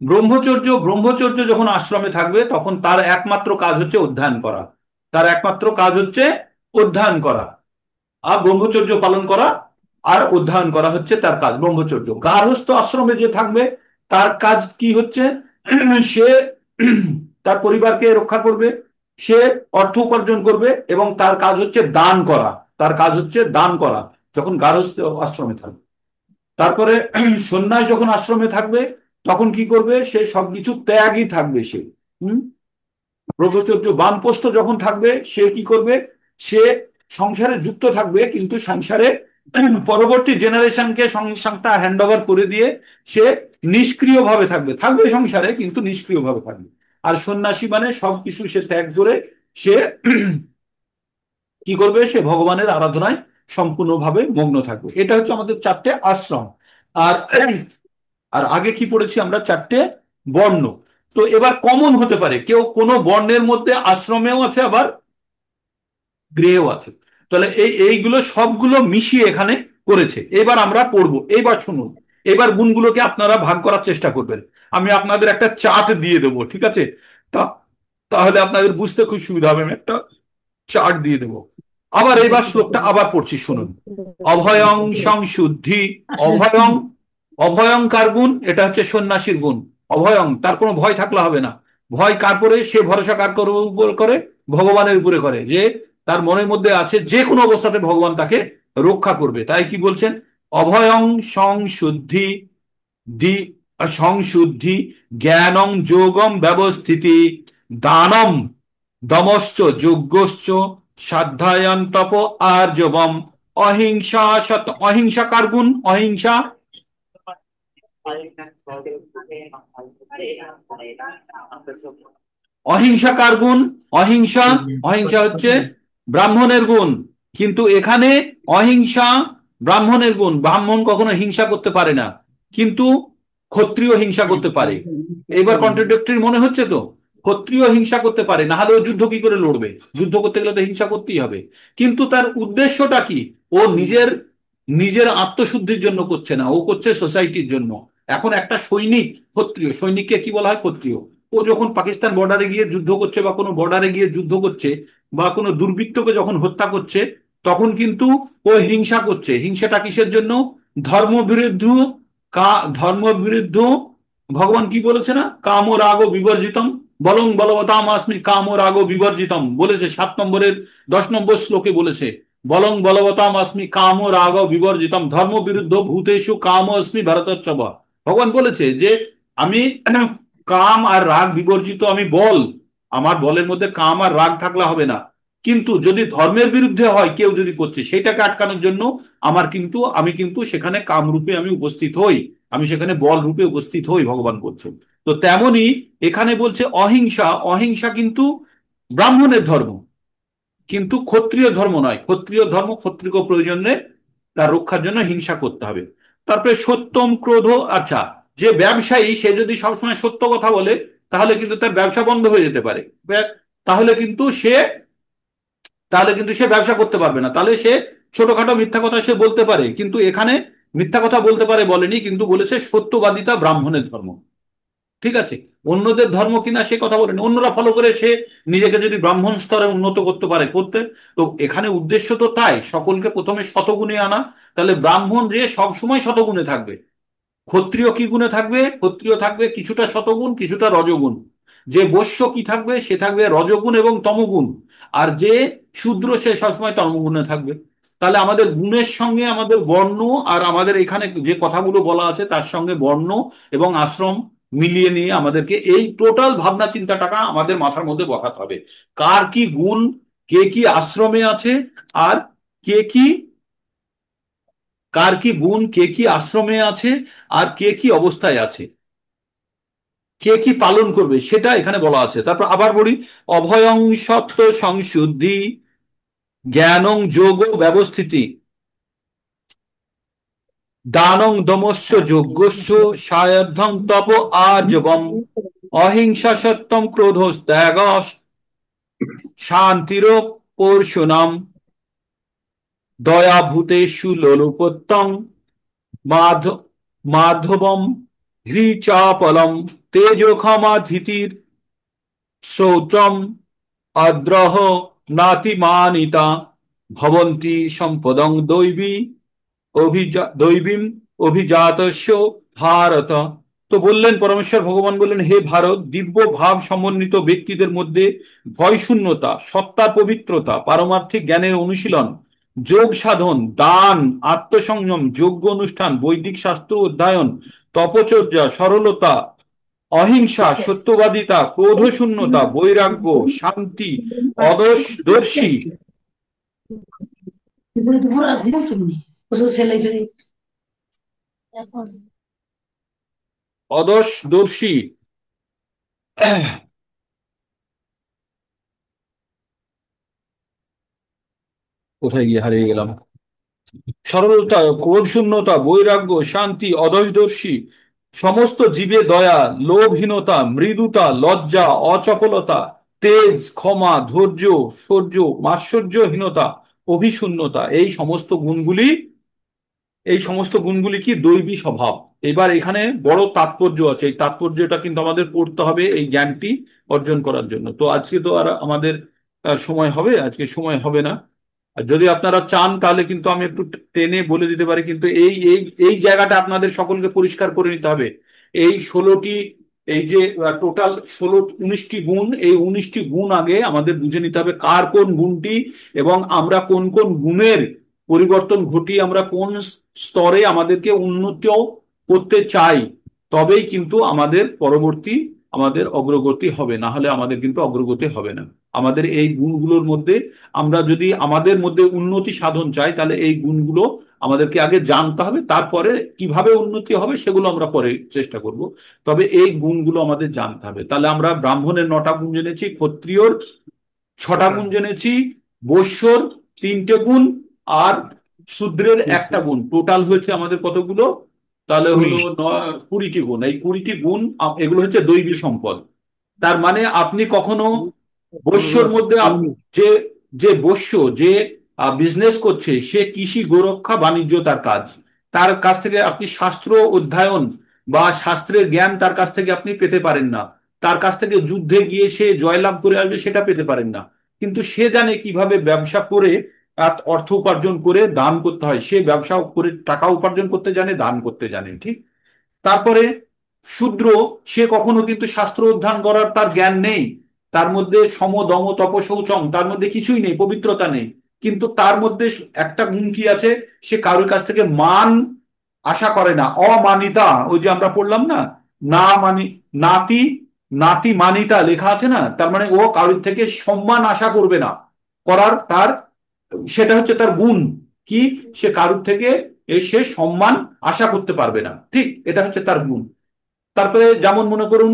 [SPEAKER 1] ব্রহ্মচর্য, ব্রহ্মচর্য যখন আশ্রমে থাকবে তখন তার একমাত্র কাজ হচ্ছে অধ্যয়ন করা। তার একমাত্র কাজ হচ্ছে অধ্যয়ন করা, আর ব্রহ্মচর্য পালন করা, আর অধ্যয়ন করা হচ্ছে তার কাজ, ব্রহ্মচর্য। গার্হস্থ আশ্রমে যে থাকবে তার কাজ কি হচ্ছে? সে তার পরিবারকে রক্ষা করবে, সে অর্থ উপার্জন করবে, এবং তার কাজ হচ্ছে দান করা। তার কাজ হচ্ছে দান করা যখন গার্হস্থ আশ্রমে থাকবে। তারপরে সন্ন্যাস যখন আশ্রমে থাকবে তখন কি করবে? সে সবকিছু ত্যাগই থাকবে সে। হম। ব্রহ্মচর্য বানপ্রস্থ যখন থাকবে সে কি করবে? সে সংসারে যুক্ত থাকবে, কিন্তু সংসারে পরবর্তী জেনারেশনকে সংসারটা হ্যান্ড ওভার করে দিয়ে সে নিষ্ক্রিয় ভাবে থাকবে, থাকবে সংসারে কিন্তু নিষ্ক্রিয় ভাবে থাকবে। আর সন্ন্যাসী মানে সবকিছু সে ত্যাগ করে সে কি করবে, সে ভগবানের আরাধনায় সম্পূর্ণভাবে মগ্ন থাকবে। এটা হচ্ছে আমাদের চারটে আশ্রম। আর আর আগে কি পড়েছি আমরা, চারটে বর্ণ। তো এবার কমন হতে পারে, কেউ কোনো বর্ণের মধ্যে আশ্রমেও আছে আবার গৃহেও আছে। তাহলে এইগুলো সবগুলো মিশিয়ে এখানে করেছে। এবার আমরা পড়বো, এবার শুনুন। এবার গুণগুলোকে আপনারা ভাগ করার চেষ্টা করবেন। আমি আপনাদের একটা চার্ট দিয়ে দেবো, ঠিক আছে? তা তাহলে আপনাদের বুঝতে খুব সুবিধা হবে। আমি একটা চার্ট দিয়ে দেবো। আবার এইবার শ্লোকটা আবার পড়ছি, শুনুন। অভয়ং সংশুদ্ধি। অভয়ং, অভয়ং কার গুণ? এটা হচ্ছে সন্ন্যাসীর গুণ। অভয়ং, তার কোনো ভয় থাকলে হবে না। ভয় কার পরে? সে ভরসা কার উপর করে? ভগবানের উপরে করে, যে তার মনের মধ্যে আছে যে কোনো অবস্থাতে ভগবান তাকে রক্ষা করবে। তাই কি বলছেন? অভয়ং সংশুদ্ধি, দি সংশুদ্ধি, জ্ঞানং যোগম ব্যবস্থিতি, দানম দমশ্চ যজ্ঞশ্চ, সাধ্যায়ন তপ আর্জবম, অহিংসা সত। অহিংসা কার গুণ? অহিংসা, অহিংসা কার গুণ? অহিংসা, অহিংসা হচ্ছে ব্রাহ্মণের গুণ। কিন্তু এখানে অহিংসা ব্রাহ্মণের গুণ। ব্রাহ্মণ কখনো হিংসা করতে পারে না, কিন্তু ক্ষত্রিয় হিংসা করতে পারে। এবার কন্ট্রাডিক্টরি মনে হচ্ছে তো? ক্ষত্রিয় হিংসা করতে পারে, না হলে ও যুদ্ধ কি করে লড়বে? যুদ্ধ করতে গেলে তো হিংসা করতেই হবে। কিন্তু তার উদ্দেশ্যটা কি? ও নিজের নিজের আত্মশুদ্ধির জন্য করছে না, ও করছে সোসাইটির জন্য। এখন একটা সৈনিক, ক্ষত্রিয় সৈনিককে কি বলা হয়? ক্ষত্রিয়। ও যখন পাকিস্তান বর্ডারে গিয়ে যুদ্ধ করছে, বা কোনো বর্ডারে গিয়ে যুদ্ধ করছে, বা কোনো দুর্বৃত্তকে যখন হত্যা করছে, তখন কিন্তু ও হিংসা করছে। হিংসাটা কিসের জন্য? ধর্মবিরুদ্ধ, ধর্মবিরুদ্ধ। ভগবান কি বলেছে না? কাম ও রাগ বিবর্জিতম, বলং বলবতাম আসমি কাম ও রাগ বিবর্জিতম বলেছে। 7 নম্বরের 10 নম্বর শ্লোকে বলেছে, বলং বলবতাম আসমি কাম ও রাগ বিবর্জিতম ধর্মবিরুদ্ধ ভূতেষু কাম অস্মি ভারতচ্ছব। ভগবান বলেছে যে আমি কাম আর রাগ বিবর্জিত, আমি বল, আমার বলের মধ্যে কাম আর রাগ থাকলে হবে না। কিন্তু যদি ধর্মের বিরুদ্ধে হয়, কেউ যদি করছে, সেটাকে আটকানোর জন্য আমি কিন্তু সেখানে কাম রূপে আমি উপস্থিত হই, আমি সেখানে বল রূপে উপস্থিত হই, ভগবান বলছেন। তো তেমনি এখানে বলছে অহিংসা। অহিংসা কিন্তু ব্রাহ্মণের ধর্ম, কিন্তু ক্ষত্রিয় ধর্ম নয়। ক্ষত্রিয় ধর্ম ক্ষত্রিয় প্রয়োজনে তার রক্ষার জন্য হিংসা করতে হবে। তারপরে সত্যম ক্রোধ। আচ্ছা, যে ব্যবসায়ী সে যদি সবসময় সত্য কথা বলে, তাহলে কিন্তু তার ব্যবসা বন্ধ হয়ে যেতে পারে। তাহলে কিন্তু সে তাহলে কিন্তু সে ব্যবসা করতে পারবে না। তাহলে সে ছোটখাটো মিথ্যা কথা সে বলতে পারে, কিন্তু এখানে মিথ্যা কথা বলতে পারে বলেনি, কিন্তু বলেছে সত্যবাদিতা ব্রাহ্মণের ধর্ম। ঠিক আছে? অন্যদের ধর্ম কিনা সে কথা বলেনি, অন্যরা ফলো করে সে নিজেকে যদি ব্রাহ্মণ স্তরে উন্নত করতে পারে করতে। তো এখানে উদ্দেশ্য তো তাই, সকলকে প্রথমে শতগুণে আনা। তাহলে ব্রাহ্মণ যে সব সময় শতগুণে থাকবে। ক্ষত্রিয় কি গুণে থাকবে? ক্ষত্রিয় থাকবে কিছুটা শতগুণ, কিছুটা রজগুণ। যে বৈশ্য কি থাকবে? সে থাকবে রজগুণ এবং তমগুণ। আর যে শূদ্র সে সবসময় তমগুণে থাকবে। তাহলে আমাদের গুণের সঙ্গে আমাদের বর্ণ, আর আমাদের এখানে যে কথাগুলো বলা আছে তার সঙ্গে বর্ণ এবং আশ্রম মিলিয়ে নিয়ে আমাদেরকে এই টোটাল ভাবনা চিন্তাটাকে আমাদের মাথার মধ্যে বসাতে হবে। কার কি গুণ, কে কি আশ্রমে আছে, আর কে কি, কার কি গুণ, কে কি আশ্রমে আছে, আর কে কি অবস্থায় আছে, কে কি পালন করবে, সেটা এখানে বলা আছে। তারপর আবার বলি, অভয়ং সত্য সংশুদ্ধি, জ্ঞানং যোগ ব্যবস্থিতি, দানং দমস্য যজ্ঞস্য, সায়দ্ধং তপ আজবম, অহিংসা সত্যম ক্রোধ ত্যাগ, শান্তির পরশুনাম, দয়া ভূতেষু লোলুপোত্তং, মাধ মাধবম হ্রিচাপলম, তেজো ক্ষমা ধীতির শৌচম, অদ্রহ নাতিমানিতা, ভবন্তি সম্পদং দৈবী দৈবীম অভিজাতস্য ভারত। তো বললেন পরমেশ্বর ভগবান, বললেন হে ভারত, দিব্য ভাব সমন্বিত ব্যক্তিদের মধ্যে ভয় শূন্যতা, সত্তার পবিত্রতা, পারমার্থিক জ্ঞানের অনুশীলন, যোগ সাধন, দান, আত্মসংযম, যজ্ঞ অনুষ্ঠান, বৈদিক শাস্ত্র অধ্যয়ন, তপচর্যা, সরলতা, অহিংসা, সত্যবাদিতা, ক্রোধ শূন্যতা, বৈরাগ্য, শান্তি, অদর্শী, অদর্শী, কোথায় গিয়ে হারিয়ে গেলাম। সরলতা, ক্রোধ শূন্যতা, বৈরাগ্য, শান্তি, অধৈর্যদর্শী, সমস্ত জীবে দয়া, লোভহীনতা, মৃদুতা, লজ্জা, অচপলতা, তেজ, ক্ষমা, ধৈর্য, শৌর্য, মাৎসর্যহীনতা, অভিশূন্যতা, এই সমস্ত গুণগুলি কি দৈবী স্বভাব। এবার এখানে বড় তাৎপর্য আছে, এই তাৎপর্যটা কিন্তু আমাদের পড়তে হবে এই জ্ঞানটি অর্জন করার জন্য। তো আজকে তো আর আমাদের সময় হবে, আজকে সময় হবে না। আর যদি আপনারা চান তাহলে কিন্তু আমি একটু টেনে বলে দিতে পারি, কিন্তু এই এই এই জায়গাটা আপনাদের সকলকে পরিষ্কার করে নিতে হবে। এই 16টি, এই যে টোটাল 19টি গুণ, এই 19টি গুণ আগে আমাদের বুঝে নিতে হবে কার কোন গুণটি, এবং আমরা কোন কোন গুণের পরিবর্তন ঘটিয়ে আমরা কোন স্তরে আমাদেরকে উন্নত করতে চাই। তবেই কিন্তু আমাদের অগ্রগতি হবে, না হলে আমাদের কিন্তু অগ্রগতি হবে না। আমাদের এই গুণগুলোর মধ্যে, আমরা যদি আমাদের মধ্যে উন্নতি সাধন চাই, তাহলে এই গুণগুলো আমাদেরকে আগে জানতে হবে, তারপরে কিভাবে উন্নতি হবে সেগুলো আমরা পরে চেষ্টা করব। তবে এই গুণগুলো আমাদের জানতে হবে। তাহলে আমরা ব্রাহ্মণের 9টা গুণ জেনেছি, ক্ষত্রিয়র 6টা গুণ জেনেছি, বৈশ্যর 3টে গুণ, আর শূদ্রের 1টা গুণ। টোটাল হয়েছে আমাদের কতগুলো? তাহলে হলো 20টি গুণ। এই 20টি গুণ এগুলো হচ্ছে দৈবী সম্পদ। তার মানে আপনি কখনো বৈশ্যর মধ্যে যে যে বৈশ্য যে বিজনেস করছে, সে কৃষি গোরক্ষা বাণিজ্য তার কাজ, তার কাছ থেকে আপনি শাস্ত্র অধ্যয়ন বা শাস্ত্রের জ্ঞান তার কাছ থেকে আপনি পেতে পারেন না। তার কাছ থেকে যুদ্ধে গিয়ে সে জয়লাভ করে আসবে, সেটা পেতে পারেন না। কিন্তু সে জানে কিভাবে ব্যবসা করে অর্থ উপার্জন করে দান করতে হয়, সে ব্যবসা করে টাকা উপার্জন করতে জানে, দান করতে জানে, ঠিক। তারপরে শূদ্র, সে কখনো কিন্তু শাস্ত্র অধ্যয়ন করার তার জ্ঞান নেই, তার মধ্যে সম দম তপ শৌচম, তার মধ্যে কিছুই নেই, পবিত্রতা নেই। কিন্তু তার মধ্যে একটা গুণ কি আছে? সে কারোর কাছ থেকে মান আশা করে না, অমানিতা। ওই যে আমরা পড়লাম না, না মানি, নাতি নাতি মানিতা লেখা আছে না, তার মানে ও কারোর থেকে সম্মান আশা করবে না, করার তার, সেটা হচ্ছে তার গুণ। কি? সে কারোর থেকে এসে সম্মান আশা করতে পারবে না, ঠিক, এটা হচ্ছে তার গুণ। তারপরে যেমন মনে করুন,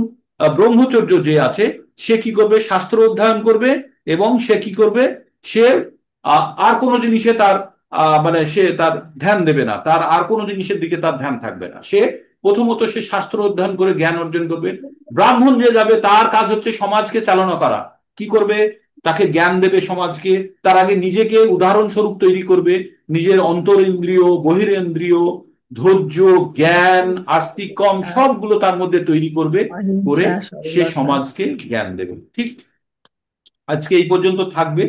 [SPEAKER 1] ব্রহ্মচর্য যে আছে, সে কি করবে? শাস্ত্র অধ্যয়ন করবে, এবং সে কি করবে? সে আর কোনো জিনিসে তার মানে সে তার ধ্যান দেবে না, তার আর কোনো জিনিসের দিকে তার ধ্যান থাকবে না। সে প্রথমত সে শাস্ত্র অধ্যয়ন করে জ্ঞান অর্জন করবে। ব্রাহ্মণ যে যাবে, তার কাজ হচ্ছে সমাজকে চালনা করা। কি করবে? তাকে জ্ঞান দেবে সমাজকে, তার আগে নিজেকে উদাহরণস্বরূপ তৈরি করবে। নিজের অন্তরিন্দ্রিয়, বহিরেন্দ্রিয়, ধৈর্য, জ্ঞান, আস্তিকম সবগুলো তার মধ্যে তৈরি করবে, করে
[SPEAKER 2] অহিংসা,
[SPEAKER 1] সে
[SPEAKER 2] সরলতা।
[SPEAKER 1] সমাজকে জ্ঞান দেবে, ঠিক। আজকে এই পর্যন্ত থাকবে।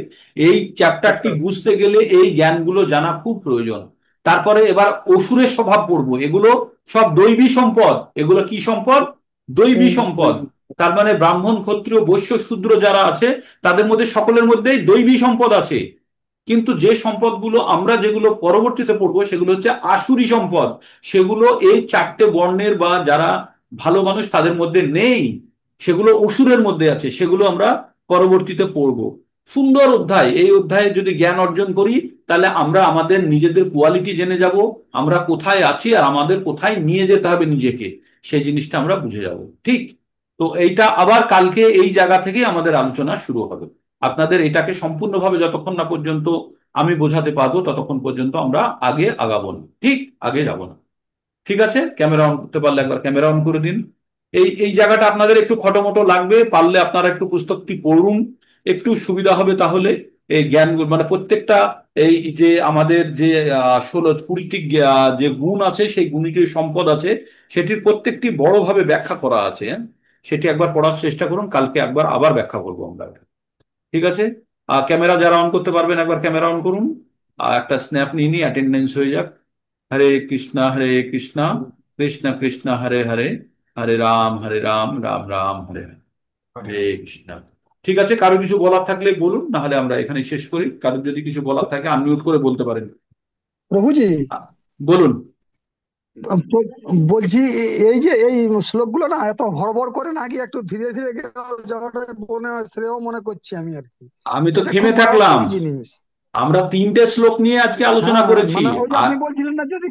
[SPEAKER 1] এই চ্যাপ্টারটি বুঝতে গেলে এই জ্ঞানগুলো জানা খুব প্রয়োজন। তারপরে এবার অসুরের স্বভাব পড়বো। এগুলো সব দৈবী সম্পদ। এগুলো কি সম্পদ? দৈবী সম্পদ। তার মানে ব্রাহ্মণ, ক্ষত্রিয়, বৈশ্য, শূদ্র যারা আছে, তাদের মধ্যে সকলের মধ্যেই দৈবী সম্পদ আছে। কিন্তু যে সম্পদগুলো আমরা যেগুলো পরবর্তীতে পড়বো, সেগুলো হচ্ছে আসুরি সম্পদ। সেগুলো এই 4টে বর্ণের বা যারা ভালো মানুষ তাদের মধ্যে নেই, সেগুলো অসুরের মধ্যে আছে, সেগুলো আমরা পরবর্তীতে পড়বো। সুন্দর অধ্যায়। এই অধ্যায়ে যদি জ্ঞান অর্জন করি, তাহলে আমরা আমাদের নিজেদের কোয়ালিটি জেনে যাব, আমরা কোথায় আছি আর আমাদের কোথায় নিয়ে যেতে হবে নিজেকে, সেই জিনিসটা আমরা বুঝে যাব, ঠিক। তো এইটা আবার কালকে এই জায়গা থেকে আমাদের আলোচনা শুরু হবে। আপনাদের এটাকে সম্পূর্ণভাবে যতক্ষণ না পর্যন্ত আমি বোঝাতে পারবো, ততক্ষণ পর্যন্ত আমরা আগে আগাবো না, ঠিক, আগে যাব না। ঠিক আছে, ক্যামেরা অন করতে পারলে একবার ক্যামেরা অন করে দিন। এই এই জায়গাটা আপনাদের একটু খটোমটো লাগবে, পারলে আপনারা একটু পুস্তকটি পড়ুন, একটু সুবিধা হবে তাহলে। এই জ্ঞান মানে প্রত্যেকটা, এই যে আমাদের যে 20টি যে গুণ আছে, সেই গুণিটির সম্পদ আছে, সেটির প্রত্যেকটি বড়ভাবে ব্যাখ্যা করা আছে, হ্যাঁ? সেটি একবার পড়ার চেষ্টা করুন, কালকে একবার আবার ব্যাখ্যা করবো আমরা। ঠিক আছে। ক্যামেরা যারা অন করতে পারবেন একবার ক্যামেরা অন করুন। একটা স্ন্যাপ নিয়ে নিই, অ্যাটেন্ডেন্স হয়ে যাক। হরে কৃষ্ণ কৃষ্ণ কৃষ্ণ হরে হরে, হরে রাম রাম রাম হরে হরে, হরে কৃষ্ণ। ঠিক আছে, কারো কিছু বলার থাকলে বলুন, না হলে আমরা এখানে শেষ করি। কারোর যদি কিছু বলার থাকে আনমিউট করে বলতে পারেন।
[SPEAKER 3] প্রভুজি,
[SPEAKER 1] আ- বলুন।
[SPEAKER 3] বলছি এই যে এই শ্লোকগুলো না এত হড়বড় করে না গিয়ে একটু ধীরে ধীরে যাওয়াটা মনে হয় শ্রেয় মনে করছি আমি আর কি।
[SPEAKER 1] আমি তো
[SPEAKER 3] এটা খুব
[SPEAKER 1] থেমে থাকলাম।
[SPEAKER 3] মারাত্মক জিনিস।
[SPEAKER 1] আমরা 3টে শ্লোক নিয়ে আজকে আলোচনা
[SPEAKER 3] হ্যাঁ,
[SPEAKER 1] করেছি।
[SPEAKER 3] মানে ওই যে
[SPEAKER 1] আর
[SPEAKER 3] আপনি বলছিলেন না যদি,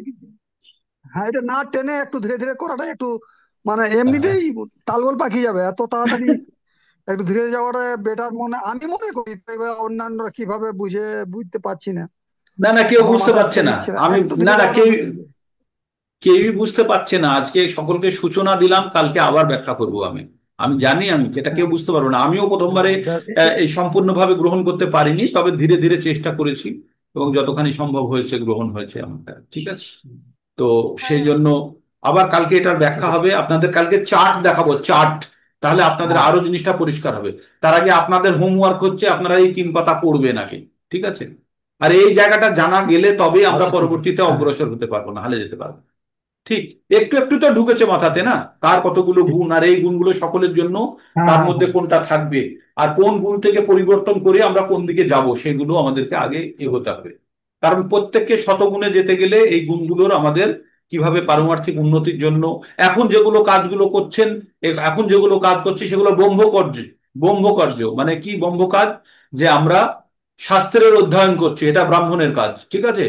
[SPEAKER 3] হ্যাঁ, এটা না টেনে একটু ধীরে ধীরে করাটা একটু, মানে এমনিতেই তালগোল পাকিয়ে যাবে এত তাড়াতাড়ি। একটু ধীরে যাওয়াটা বেটার মনে আমি মনে করি, এবার অন্যান্যরা কিভাবে বুঝতে পারছি না।
[SPEAKER 1] না না, কেউ
[SPEAKER 3] আমার
[SPEAKER 1] বুঝতে
[SPEAKER 3] মাথায়
[SPEAKER 1] পারছে
[SPEAKER 3] আসতে
[SPEAKER 1] না।
[SPEAKER 3] দিচ্ছে না,
[SPEAKER 1] আমি
[SPEAKER 3] একটু
[SPEAKER 1] না
[SPEAKER 3] ধীরে
[SPEAKER 1] না,
[SPEAKER 3] বলো না, বুঝে যাবে।
[SPEAKER 1] কেউই বুঝতে পারছে না। আজকে সকলকে সূচনা দিলাম, কালকে আবার ব্যাখ্যা করব আমি। আমি জানি আমি যেটা কেউ
[SPEAKER 3] হ্যাঁ,
[SPEAKER 1] বুঝতে পারবো না। আমিও প্রথমবারে
[SPEAKER 3] হ্যাঁ,
[SPEAKER 1] এই সম্পূর্ণভাবে গ্রহণ করতে পারিনি, তবে ধীরে ধীরে চেষ্টা করেছি এবং যতখানি সম্ভব হয়েছে গ্রহণ হয়েছে আমার দ্বারা। ঠিক আছে। তো সেই
[SPEAKER 2] হ্যাঁ,
[SPEAKER 1] জন্য আবার কালকে এটার
[SPEAKER 3] ঠিক
[SPEAKER 1] ব্যাখ্যা
[SPEAKER 3] আছে।
[SPEAKER 1] হবে, আপনাদের কালকে চার্ট দেখাবো, চার্ট। তাহলে আপনাদের
[SPEAKER 3] হ্যাঁ,
[SPEAKER 1] আরো জিনিসটা পরিষ্কার হবে। তার আগে আপনাদের হোমওয়ার্ক হচ্ছে আপনারা এই 3 পাতা পড়বেন আগে। ঠিক আছে। আর এই জায়গাটা জানা গেলে তবেই আমরা
[SPEAKER 3] আচ্ছা ঠিক আছে,
[SPEAKER 1] পরবর্তীতে
[SPEAKER 3] হ্যাঁ।
[SPEAKER 1] অগ্রসর হতে পারবো, না হলে যেতে পারবো না। ঠিক। একটু একটু তো ঢুকেছে মাথাতে না, কার কতগুলো গুণ, আর এই গুণগুলো সকলের জন্য
[SPEAKER 3] হ্যাঁ,
[SPEAKER 1] তার
[SPEAKER 3] হ্যাঁ,
[SPEAKER 1] মধ্যে
[SPEAKER 3] হ্যাঁ।
[SPEAKER 1] কোনটা থাকবে, আর কোন গুণ থেকে পরিবর্তন করে আমরা কোন দিকে যাব, সেগুলো আমাদেরকে আগে এগোতে হবে। কারণ প্রত্যেককে শতগুণে যেতে গেলে এই গুণগুলোর আমাদের কিভাবে পারমার্থিক উন্নতির জন্য এখন যেগুলো কাজগুলো করছেন, এখন যেগুলো কাজ করছি সেগুলো ব্রহ্মকার্য। ব্রহ্মকার্য মানে কি ব্রহ্ম কাজ? যে আমরা শাস্ত্রের অধ্যয়ন করছি, এটা ব্রাহ্মণের কাজ। ঠিক আছে।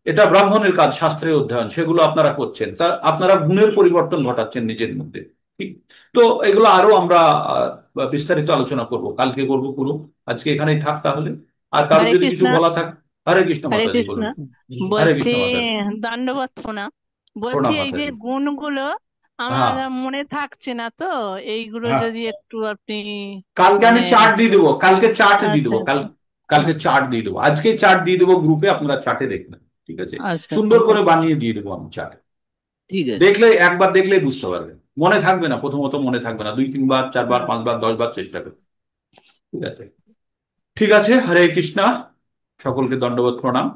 [SPEAKER 1] এটা ব্রাহ্মণের কাজ, শাস্ত্রের অধ্যয়ন, সেগুলো আপনারা করছেন, তা আপনারা গুণের পরিবর্তন ঘটাচ্ছেন নিজের মধ্যে। ঠিক। তো এগুলো আরো আমরা বিস্তারিত আলোচনা করব, কালকে করব পুরো। আজকে এখানেই থাক তাহলে। আর কারো
[SPEAKER 2] হরে
[SPEAKER 1] যদি কিছু
[SPEAKER 2] কৃষ্ণ।
[SPEAKER 1] বলা থাক। হরে কৃষ্ণ
[SPEAKER 2] হরে
[SPEAKER 1] মাতাজি,
[SPEAKER 2] কৃষ্ণ।
[SPEAKER 1] বলুন। হরে
[SPEAKER 2] বলছি,
[SPEAKER 1] কৃষ্ণ মাতাজি।
[SPEAKER 2] দণ্ডবত প্রণাম। বলছি
[SPEAKER 1] প্রণাম
[SPEAKER 2] এই যে
[SPEAKER 1] মাতাজি।
[SPEAKER 2] গুণগুলো আমার
[SPEAKER 1] হ্যাঁ
[SPEAKER 2] মনে থাকছে না তো, এইগুলো
[SPEAKER 1] হ্যাঁ,
[SPEAKER 2] যদি একটু আপনি
[SPEAKER 1] কালকে
[SPEAKER 2] মানে।
[SPEAKER 1] আমি চার্ট দিয়ে দেবো, কালকে চার্ট দিয়ে
[SPEAKER 2] আচ্ছা,
[SPEAKER 1] দেবো,
[SPEAKER 2] আচ্ছা,
[SPEAKER 1] কালকে চার্ট দিয়ে দেবো, আজকে চার্ট দিয়ে দেবো গ্রুপে, আপনারা চার্টে দেখবেন। ঠিক আছে।
[SPEAKER 2] আচ্ছা,
[SPEAKER 1] সুন্দর
[SPEAKER 2] ঠিক
[SPEAKER 1] করে
[SPEAKER 2] আছে,
[SPEAKER 1] বানিয়ে দিয়ে দেবো আমি চার্ট।
[SPEAKER 2] ঠিক আছে।
[SPEAKER 1] দেখলে একবার দেখলেই বুঝতে পারবেন। মনে থাকবে না, প্রথমত মনে থাকবে না, 2 3 বার 4 বার 5 বার 10 বার চেষ্টা করুন। ঠিক আছে। ঠিক আছে, হরে কৃষ্ণা। সকলকে দণ্ডবত প্রণাম।